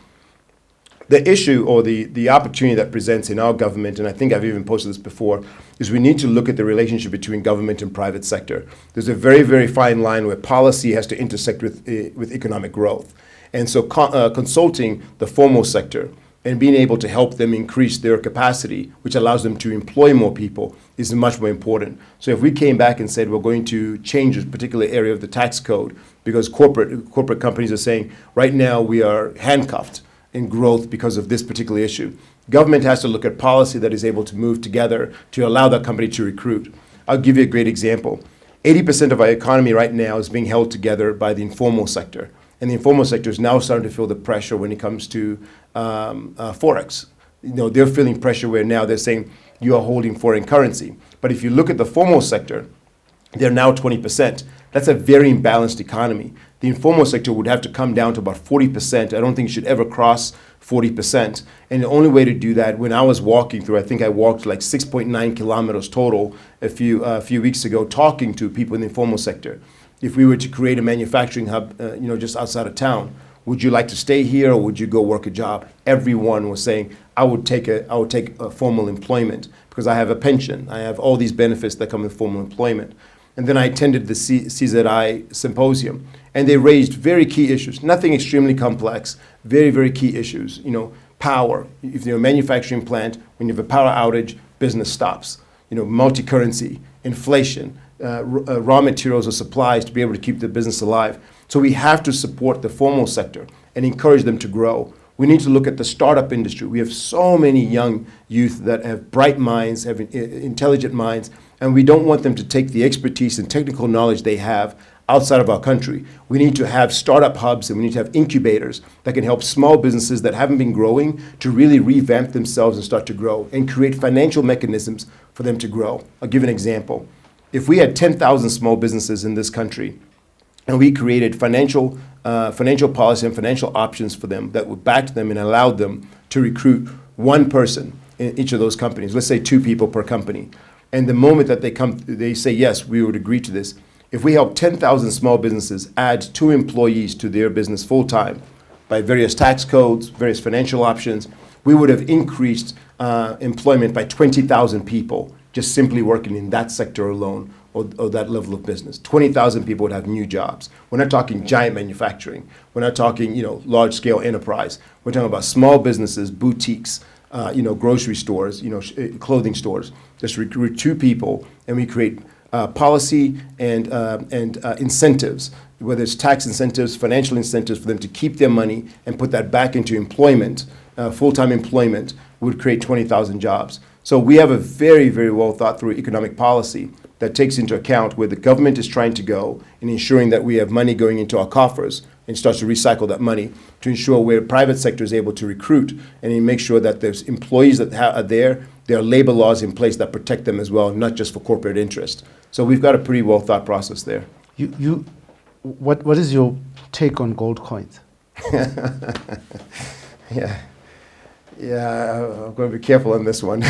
The issue or the opportunity that presents in our government, and I think I've even posted this before, is we need to look at the relationship between government and private sector. There's a very, very fine line where policy has to intersect with economic growth. And so consulting the formal sector and being able to help them increase their capacity, which allows them to employ more people, is much more important. So if we came back and said we're going to change a particular area of the tax code because corporate companies are saying right now we are handcuffed in growth because of this particular issue, government has to look at policy that is able to move together to allow that company to recruit. I'll give you a great example. 80% of our economy right now is being held together by the informal sector. And the informal sector is now starting to feel the pressure when it comes to Forex. They're feeling pressure where now they're saying you are holding foreign currency. But if you look at the formal sector, they're now 20%. That's a very imbalanced economy. The informal sector would have to come down to about 40%. I don't think it should ever cross 40%. And the only way to do that, when I was walking through, I think I walked like 6.9 kilometers total a few weeks ago, talking to people in the informal sector. If we were to create a manufacturing hub, just outside of town, would you like to stay here or would you go work a job? Everyone was saying, I would take a formal employment because I have a pension. I have all these benefits that come with formal employment. And then I attended the CZI symposium, and they raised very key issues, nothing extremely complex, very, very key issues. Power. If you're a manufacturing plant, when you have a power outage, business stops. Multi-currency, inflation, raw materials or supplies to be able to keep the business alive. So we have to support the formal sector and encourage them to grow. We need to look at the startup industry. We have so many young youth that have bright minds, have intelligent minds, and we don't want them to take the expertise and technical knowledge they have outside of our country. We need to have startup hubs and we need to have incubators that can help small businesses that haven't been growing to really revamp themselves and start to grow and create financial mechanisms for them to grow. I'll give an example. If we had 10,000 small businesses in this country and we created financial policy and financial options for them that would back them and allowed them to recruit one person in each of those companies, let's say 2 people per company. And the moment that they say, yes, we would agree to this. If we help 10,000 small businesses add 2 employees to their business full time, by various tax codes, various financial options, we would have increased employment by 20,000 people just simply working in that sector alone, or that level of business. 20,000 people would have new jobs. We're not talking giant manufacturing. We're not talking, large-scale enterprise. We're talking about small businesses, boutiques, grocery stores, clothing stores. Just recruit 2 people, and we create policy and incentives, whether it's tax incentives, financial incentives for them to keep their money and put that back into employment, full-time employment, would create 20,000 jobs. So we have a very, very well thought through economic policy that takes into account where the government is trying to go in ensuring that we have money going into our coffers and starts to recycle that money to ensure where private sector is able to recruit and make sure that there's employees that are there are labor laws in place that protect them as well, not just for corporate interest. So we've got a pretty well thought process there. What is your take on gold coins? Yeah, I'm going to be careful on this one.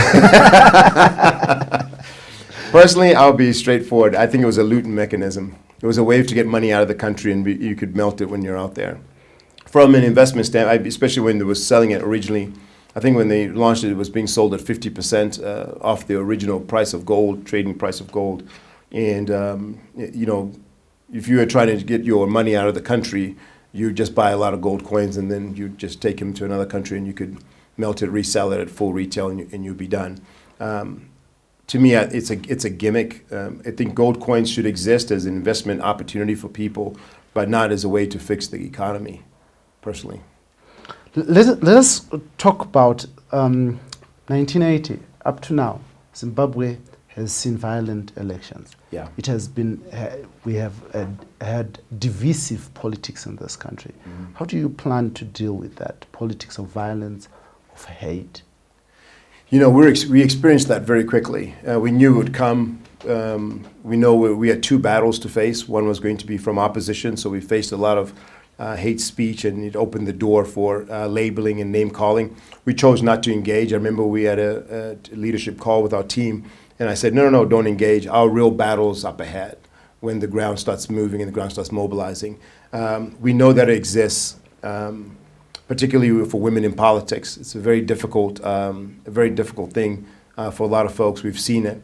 Personally, I'll be straightforward. I think it was a looting mechanism. It was a way to get money out of the country, and you could melt it when you're out there. From an investment standpoint, especially when they were selling it originally, I think when they launched it, it was being sold at 50% off the original price of gold, trading price of gold. And, if you were trying to get your money out of the country, you just buy a lot of gold coins, and then you just take them to another country, and you could melt it, resell it at full retail, and you'll be done. To me, it's a gimmick. I think gold coins should exist as an investment opportunity for people, but not as a way to fix the economy, personally. Let us talk about 1980 up to now. Zimbabwe has seen violent elections. Yeah. It has been, we have had divisive politics in this country. Mm-hmm. How do you plan to deal with that politics of violence, of hate? We experienced that very quickly. We knew it would come. We know we had 2 battles to face. One was going to be from opposition, so we faced a lot of hate speech, and it opened the door for labeling and name calling. We chose not to engage. I remember we had a leadership call with our team, and I said, no, don't engage. Our real battle's up ahead when the ground starts moving and the ground starts mobilizing. We know that it exists. Particularly for women in politics. It's a very difficult thing for a lot of folks. We've seen it.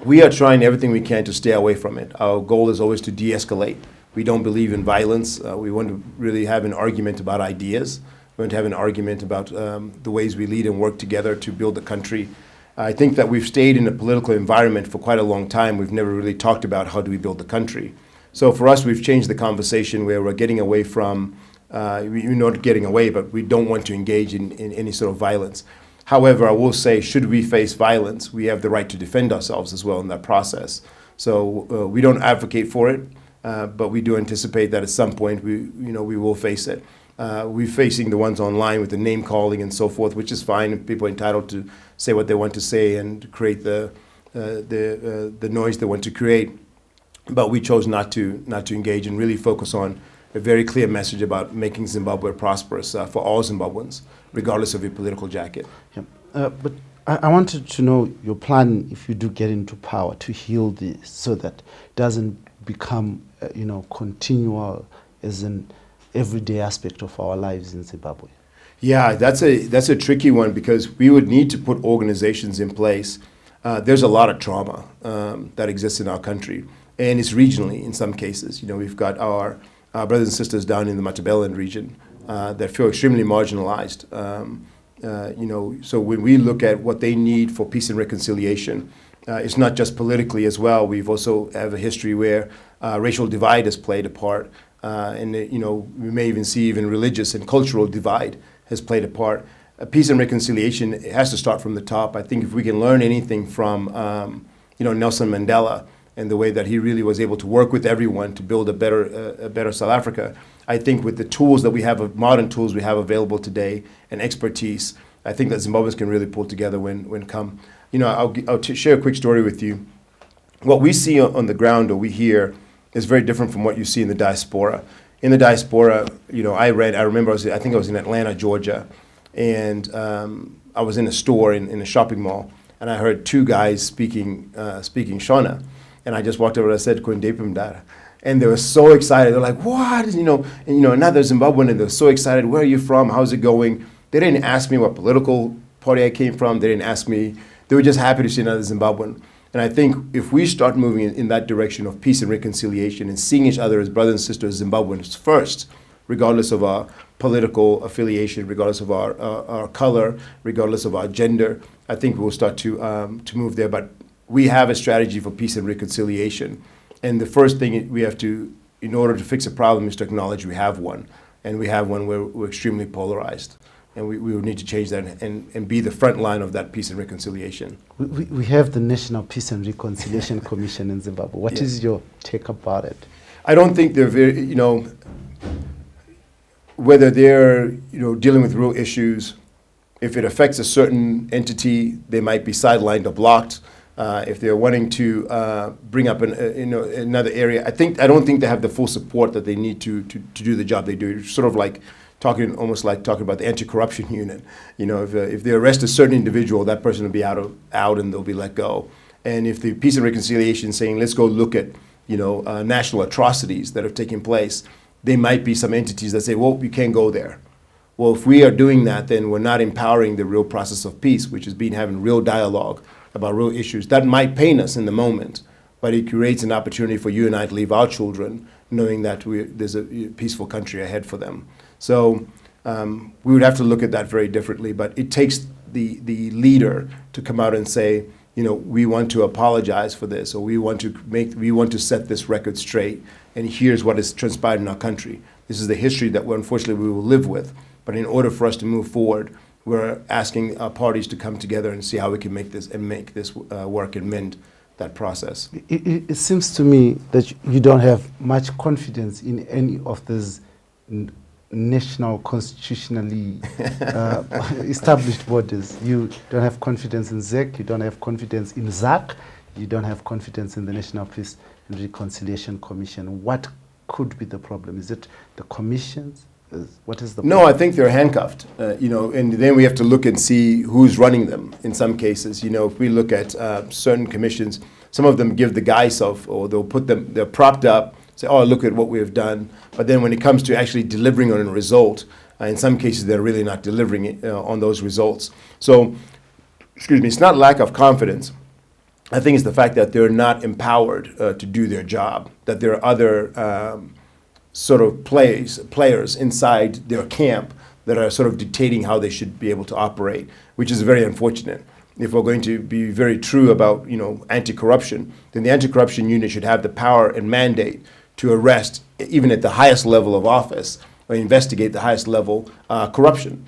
We are trying everything we can to stay away from it. Our goal is always to de-escalate. We don't believe in violence. We want to really have an argument about ideas. We want to have an argument about the ways we lead and work together to build the country. I think that we've stayed in a political environment for quite a long time. We've never really talked about how do we build the country. So for us, we've changed the conversation where we're getting away from we're not getting away, but we don't want to engage in any sort of violence. However, I will say, should we face violence, we have the right to defend ourselves as well in that process. So we don't advocate for it, but we do anticipate that at some point we will face it. We're facing the ones online with the name calling and so forth, which is fine. People are entitled to say what they want to say and create the noise they want to create. But we chose not to engage and really focus on a very clear message about making Zimbabwe prosperous for all Zimbabweans, regardless of your political jacket. Yeah. But I wanted to know your plan, if you do get into power, to heal this so that it doesn't become, continual as an everyday aspect of our lives in Zimbabwe. Yeah, that's a tricky one because we would need to put organizations in place. There's a lot of trauma that exists in our country, and it's regionally in some cases. We've got our brothers and sisters down in the Matabeleland region that feel extremely marginalized. So when we look at what they need for peace and reconciliation, it's not just politically as well. We've also have a history where racial divide has played a part, and we may even see even religious and cultural divide has played a part. Peace and reconciliation, it has to start from the top. I think if we can learn anything from Nelson Mandela, and the way that he really was able to work with everyone to build a better South Africa. I think with the tools that we have, modern tools we have available today, and expertise, I think that Zimbabweans can really pull together when come. I'll share a quick story with you. What we see on the ground or we hear is very different from what you see in the diaspora. In the diaspora, I remember I think I was in Atlanta, Georgia, and I was in a store in a shopping mall, and I heard 2 guys speaking Shona. And I just walked over and I said, "Kundepimdara," And they were so excited. They're like, what? Another Zimbabwean, and they're so excited. Where are you from? How's it going? They didn't ask me what political party I came from. They didn't ask me. They were just happy to see another Zimbabwean. And I think if we start moving in that direction of peace and reconciliation and seeing each other as brothers and sisters, Zimbabweans first, regardless of our political affiliation, regardless of our color, regardless of our gender, I think we'll start to move there. But we have a strategy for peace and reconciliation. And the first thing we have to, in order to fix a problem, is to acknowledge we have one. And we have one where we're extremely polarized. And we would need to change that and be the front line of that peace and reconciliation. We have the National Peace and Reconciliation Commission in Zimbabwe. What is your take about it? I don't think they're very, whether they're, dealing with real issues. If it affects a certain entity, they might be sidelined or blocked. If they're wanting to bring up another area, I don't think they have the full support that they need to do the job they do. It's sort of like almost like talking about the anti-corruption unit. If they arrest a certain individual, that person will be out and they'll be let go. And if the peace and reconciliation is saying, let's go look at national atrocities that have taken place, there might be some entities that say, well, you can't go there. Well, if we are doing that, then we're not empowering the real process of peace, which is having real dialogue about real issues. That might pain us in the moment, but it creates an opportunity for you and I to leave our children knowing that there's a peaceful country ahead for them. So we would have to look at that very differently, but it takes the leader to come out and say, we want to apologize for this, or we want to set this record straight, and here's what has transpired in our country. This is the history that unfortunately we will live with, but in order for us to move forward, we're asking our parties to come together and see how we can make this work and mend that process. It seems to me that you don't have much confidence in any of these national constitutionally established bodies. You don't have confidence in ZEC, you don't have confidence in ZAC, you don't have confidence in the National Peace and Reconciliation Commission. What could be the problem? Is it the commissions? What is the problem? No, I think they're handcuffed, and then we have to look and see who's running them in some cases. If we look at certain commissions, some of them give the guise of, or they're propped up, say, oh, look at what we have done. But then when it comes to actually delivering on a result, in some cases they're really not delivering it, on those results. So, it's not lack of confidence. I think it's the fact that they're not empowered to do their job, that there are other sort of players inside their camp that are sort of dictating how they should be able to operate, which is very unfortunate. If we're going to be very true about, anti-corruption, then the anti-corruption unit should have the power and mandate to arrest, even at the highest level of office, or investigate the highest level corruption.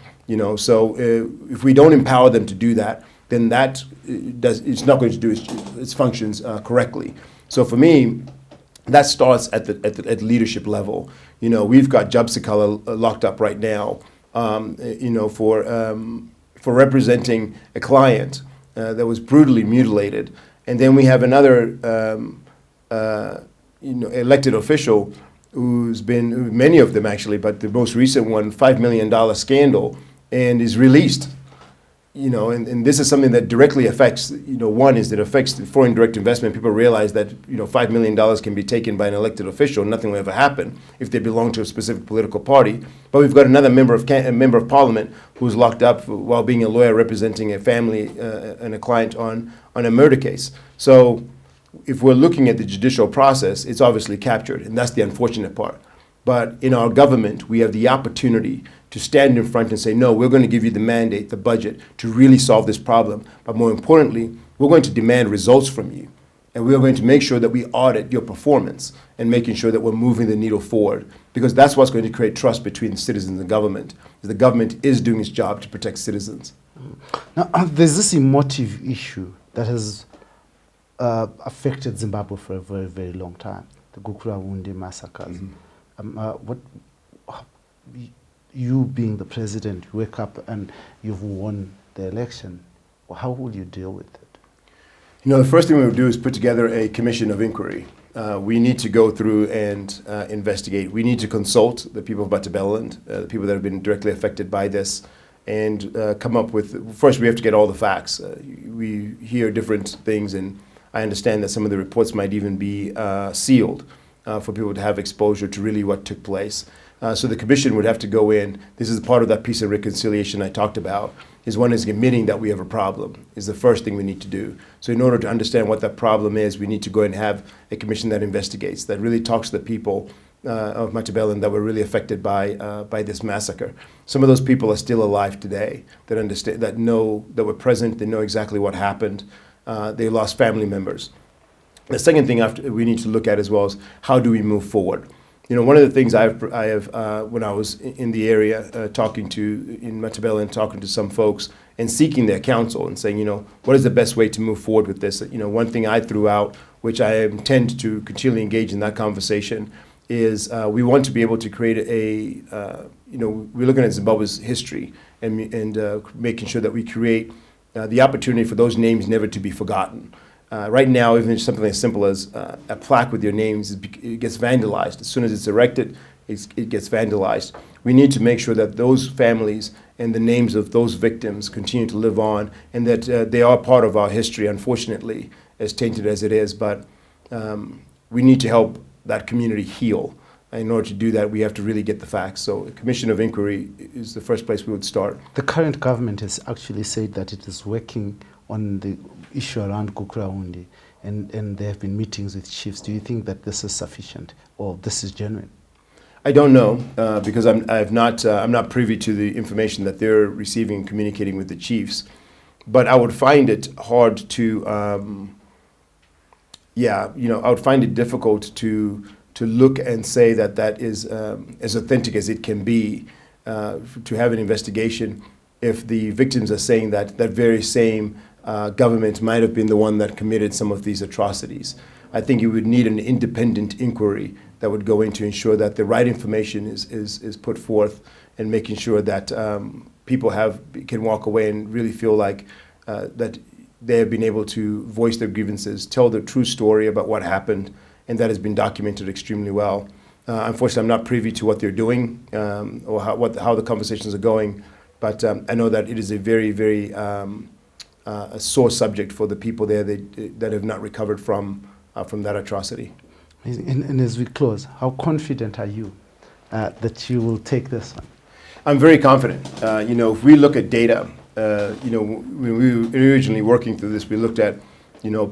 So if we don't empower them to do that, then it's not going to do its functions correctly. So for me, that starts at the leadership level. We've got Jabsikala locked up right now, for representing a client that was brutally mutilated, and then we have another elected official who's been, many of them actually, but the most recent one, $5 million scandal, and is released. And this is something that directly affects, one is that it affects the foreign direct investment. People realize that, $5 million can be taken by an elected official. Nothing will ever happen if they belong to a specific political party. But we've got another member of parliament who's locked up while being a lawyer representing a family and a client on a murder case. So if we're looking at the judicial process, it's obviously captured, and that's the unfortunate part. But in our government, we have the opportunity to stand in front and say, no, we're going to give you the mandate, the budget, to really solve this problem. But more importantly, we're going to demand results from you. And we're going to make sure that we audit your performance and making sure that we're moving the needle forward. Because that's what's going to create trust between citizens and government. The government is doing its job to protect citizens. Now, there's this emotive issue that has affected Zimbabwe for a very, very long time. The Gukurahundi massacres. You being the president, you wake up and you've won the election. How will you deal with it? The first thing we would do is put together a commission of inquiry. We need to go through and investigate. We need to consult the people of Batabeleland, the people that have been directly affected by this, and come up with, first we have to get all the facts. We hear different things, and I understand that some of the reports might even be sealed. for people to have exposure to really what took place. So the commission would have to go in. This is part of that peace and reconciliation I talked about. Is one is admitting that we have a problem is the first thing we need to do. So in order to understand what that problem is, we need to go and have a commission that investigates, that really talks to the people of Matabeleland that were really affected by this massacre. Some of those people are still alive today that understand, that know, that were present, they know exactly what happened. They lost family members. The second thing we need to look at as well is how do we move forward? You know, one of the things I have when I was in the area in Matabeleland, talking to some folks and seeking their counsel and saying, you know, what is the best way to move forward with this? You know, one thing I threw out, which I intend to continually engage in that conversation, is we want to be able to create you know, we're looking at Zimbabwe's history and making sure that we create the opportunity for those names never to be forgotten. Right now, even something as simple as a plaque with your names, it gets vandalized. As soon as it's erected, it gets vandalized. We need to make sure that those families and the names of those victims continue to live on, and that they are part of our history, unfortunately, as tainted as it is. But we need to help that community heal. In order to do that, we have to really get the facts. So a commission of inquiry is the first place we would start. The current government has actually said that it is working on the issue around Gukuraundi, and there have been meetings with chiefs. Do you think that this is sufficient or this is genuine? I don't know because I'm not privy to the information that they're receiving and communicating with the chiefs. But I would find it hard to, I would find it difficult to look and say that that is as authentic as it can be to have an investigation if the victims are saying that that very same government might have been the one that committed some of these atrocities. I think you would need an independent inquiry that would go in to ensure that the right information is put forth, and making sure that people can walk away and really feel like that they have been able to voice their grievances, tell the true story about what happened, and that has been documented extremely well. Unfortunately, I'm not privy to what they're doing or how the conversations are going, but I know that it is a very, very a sore subject for the people there that have not recovered from that atrocity. And as we close, how confident are you that you will take this one? I'm very confident. If we look at data, when we were originally working through this, we looked at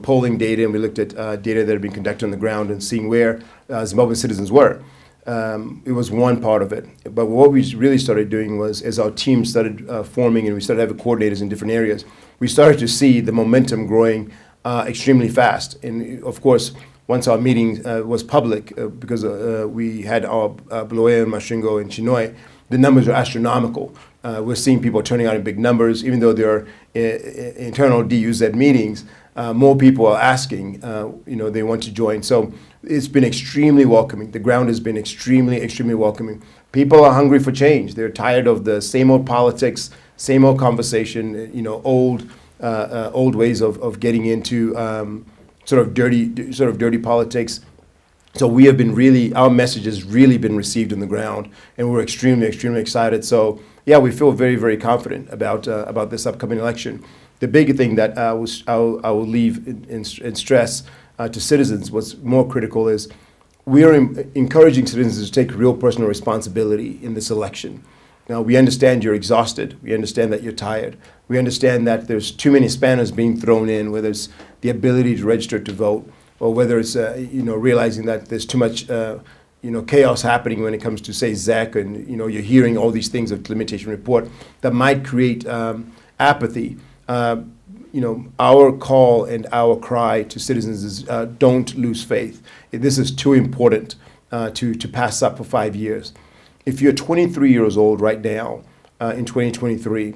polling data, and we looked at data that had been conducted on the ground and seeing where Zimbabwean citizens were. It was one part of it. But what we really started doing was, as our team started forming and we started having coordinators in different areas, we started to see the momentum growing extremely fast. And of course, once our meeting was public, because we had our Bloe and Mashingo and Chinoi, the numbers are astronomical. We're seeing people turning out in big numbers, even though there are internal DUZ meetings. More people are asking, they want to join. So it's been extremely welcoming. The ground has been extremely, extremely welcoming. People are hungry for change. They're tired of the same old politics, same old conversation, old ways of getting into sort of dirty politics. So we have been our message has really been received on the ground, and we're extremely, extremely excited. So yeah, we feel very, very confident about this upcoming election. The big thing that I will leave and stress to citizens, what's more critical is we are encouraging citizens to take real personal responsibility in this election. Now, we understand you're exhausted. We understand that you're tired. We understand that there's too many spanners being thrown in, whether it's the ability to register to vote, or whether it's realizing that there's too much chaos happening when it comes to, say, ZEC, and you're hearing all these things of the limitation report that might create apathy. Our call and our cry to citizens is don't lose faith. This is too important to pass up for 5 years. If you're 23 years old right now in 2023,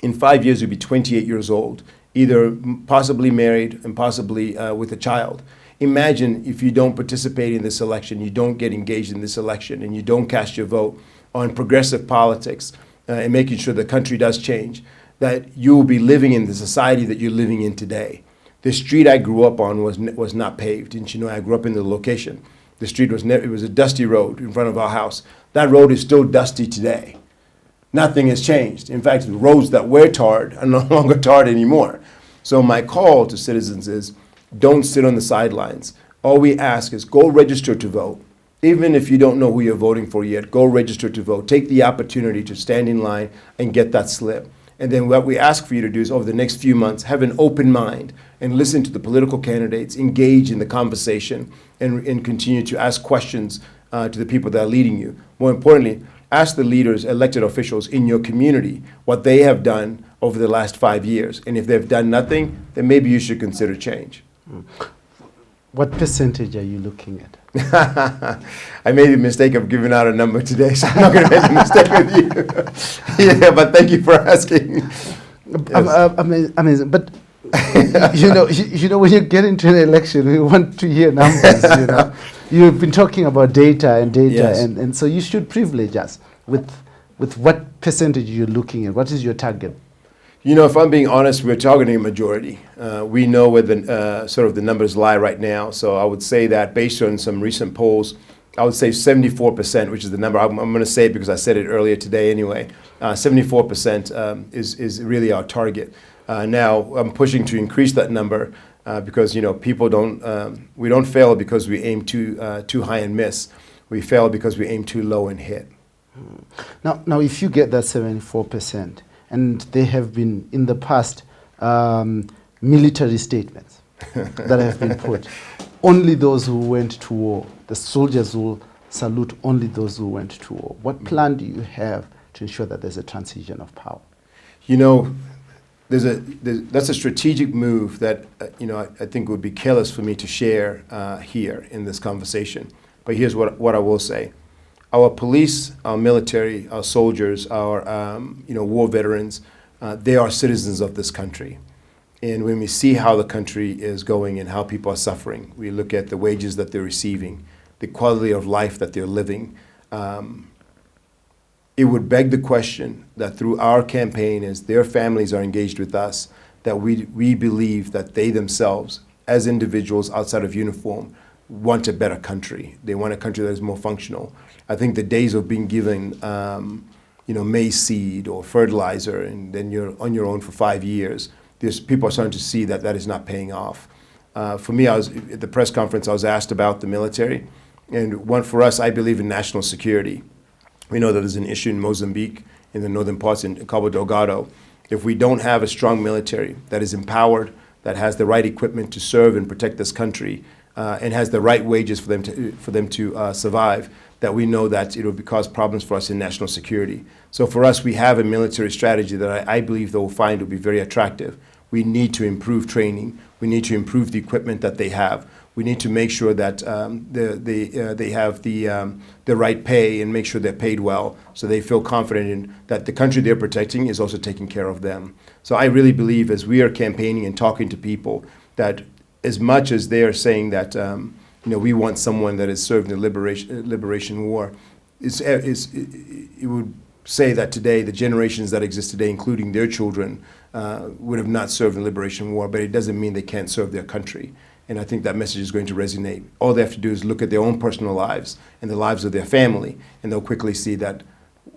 in 5 years you'll be 28 years old, either possibly married and possibly with a child. Imagine if you don't participate in this election, you don't get engaged in this election, and you don't cast your vote on progressive politics and making sure the country does change, that you will be living in the society that you're living in today. The street I grew up on was not paved. In Chinoi, I grew up in the location. The street was it was a dusty road in front of our house. That road is still dusty today. Nothing has changed. In fact, the roads that were tarred are no longer tarred anymore. So my call to citizens is don't sit on the sidelines. All we ask is go register to vote. Even if you don't know who you're voting for yet, go register to vote. Take the opportunity to stand in line and get that slip. And then what we ask for you to do is over the next few months, have an open mind and listen to the political candidates, engage in the conversation, and continue to ask questions to the people that are leading you. More importantly, ask the leaders, elected officials in your community what they have done over the last 5 years. And if they've done nothing, then maybe you should consider change. What percentage are you looking at? I made the mistake of giving out a number today, so I'm not going to make a mistake with you. Yeah, but thank you for asking. Yes. Amazing. But you know, when you get into an election, we want to hear numbers. You've been talking about data and data, Yes. and so you should privilege us with what percentage you're looking at. What is your target? If I'm being honest, we're targeting a majority. We know where the sort of the numbers lie right now. So I would say that based on some recent polls, I would say 74%, which is the number. I'm going to say it because I said it earlier today anyway. 74% is really our target. Now I'm pushing to increase that number because people we don't fail because we aim too high and miss. We fail because we aim too low and hit. Now, if you get that 74%. And there have been, in the past, military statements that have been put. Only those who went to war, the soldiers will salute only those who went to war. What plan do you have to ensure that there's a transition of power? That's a strategic move that I think would be careless for me to share here in this conversation. But here's what I will say. Our police, our military, our soldiers, our war veterans, they are citizens of this country. And when we see how the country is going and how people are suffering, we look at the wages that they're receiving, the quality of life that they're living. It would beg the question that through our campaign, as their families are engaged with us, that we believe that they themselves, as individuals outside of uniform, want a better country. They want a country that is more functional. I think the days of being given, maize seed or fertilizer, and then you're on your own for 5 years, people are starting to see that is not paying off. For me, I was at the press conference. I was asked about the military, and for us, I believe in national security. We know that there's an issue in Mozambique, in the northern parts, in Cabo Delgado. If we don't have a strong military that is empowered, that has the right equipment to serve and protect this country, and has the right wages for them to survive, that we know that it will cause problems for us in national security. So for us, we have a military strategy that I believe they will find will be very attractive. We need to improve training. We need to improve the equipment that they have. We need to make sure that they have the right pay and make sure they're paid well, so they feel confident in that the country they're protecting is also taking care of them. So I really believe, as we are campaigning and talking to people, that as much as they are saying that we want someone that has served in the liberation war, it would say that today the generations that exist today, including their children, would have not served in the liberation war, but it doesn't mean they can't serve their country. And I think that message is going to resonate. All they have to do is look at their own personal lives and the lives of their family, and they'll quickly see that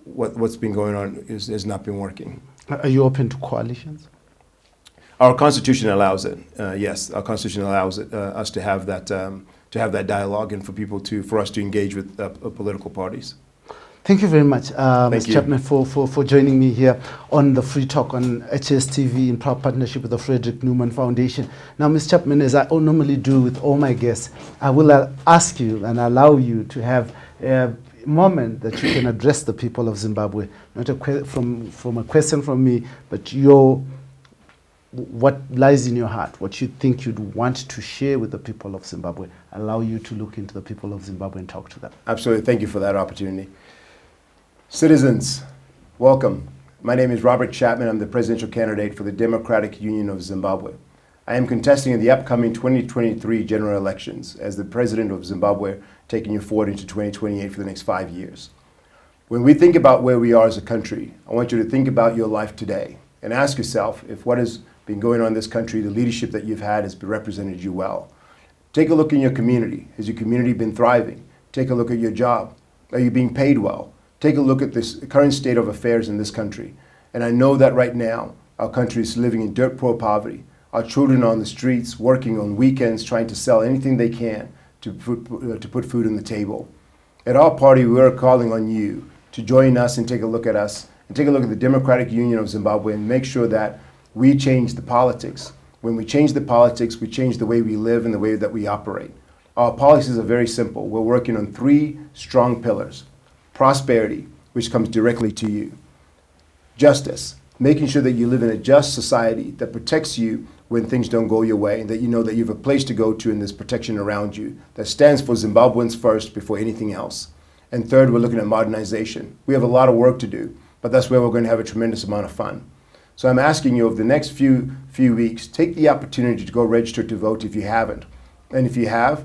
what's been going on has not been working. Are you open to coalitions? Our Constitution allows it. Yes, our Constitution allows us to have that dialogue, and for us to engage with political parties. Thank you very much, Mr. Chapman, for joining me here on the Free Talk on HSTV in proud partnership with the Frederick Newman Foundation. Now, Ms. Chapman, as I normally do with all my guests, I will ask you and allow you to have a moment that you can address the people of Zimbabwe, not from a question from me, but what lies in your heart, what you think you'd want to share with the people of Zimbabwe, allow you to look into the people of Zimbabwe and talk to them. Absolutely. Thank you for that opportunity. Citizens, welcome. My name is Robert Chapman. I'm the presidential candidate for the Democratic Union of Zimbabwe. I am contesting in the upcoming 2023 general elections as the president of Zimbabwe, taking you forward into 2028 for the next 5 years. When we think about where we are as a country, I want you to think about your life today and ask yourself if what has been going on in this country, the leadership that you've had, has represented you well. Take a look in your community. Has your community been thriving? Take a look at your job. Are you being paid well? Take a look at this current state of affairs in this country. And I know that right now, our country is living in dirt poor poverty. Our children are on the streets, working on weekends, trying to sell anything they can to put food on the table. At our party, we are calling on you to join us and take a look at us and take a look at the Democratic Union of Zimbabwe and make sure that we change the politics. When we change the politics, we change the way we live and the way that we operate. Our policies are very simple. We're working on 3 strong pillars. Prosperity, which comes directly to you. Justice, making sure that you live in a just society that protects you when things don't go your way and that you know that you have a place to go to and there's protection around you that stands for Zimbabweans first before anything else. And third, we're looking at modernization. We have a lot of work to do, but that's where we're going to have a tremendous amount of fun. So I'm asking you over the next few weeks, take the opportunity to go register to vote if you haven't. And if you have,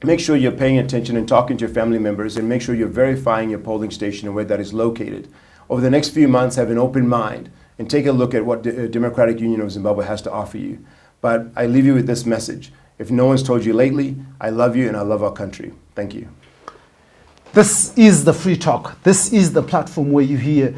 make sure you're paying attention and talking to your family members and make sure you're verifying your polling station and where that is located. Over the next few months, have an open mind and take a look at what the Democratic Union of Zimbabwe has to offer you. But I leave you with this message. If no one's told you lately, I love you and I love our country. Thank you. This is the Free Talk. This is the platform where you hear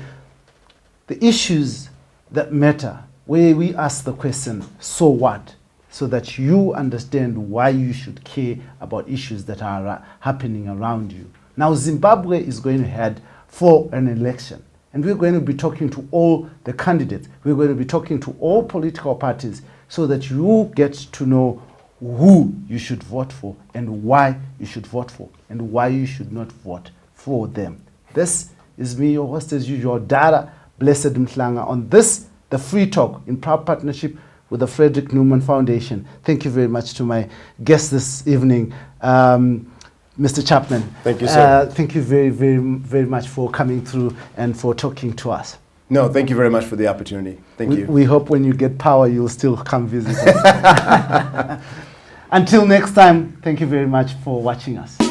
the issues that matter, where we ask the question, so what? So that you understand why you should care about issues that are happening around you. Now, Zimbabwe is going to head for an election, and we're going to be talking to all the candidates. We're going to be talking to all political parties so that you get to know who you should vote for and why you should vote for and why you should not vote for them. This is me, your host as usual, Dara Blessed Mhlanga, on this, the Free Talk, in proud partnership with the Frederick Newman Foundation. Thank you very much to my guest this evening, Mr. Chapman. Thank you, sir. Thank you very, very, very much for coming through and for talking to us. No, thank you very much for the opportunity. Thank you. We hope when you get power, you'll still come visit us. Until next time, thank you very much for watching us.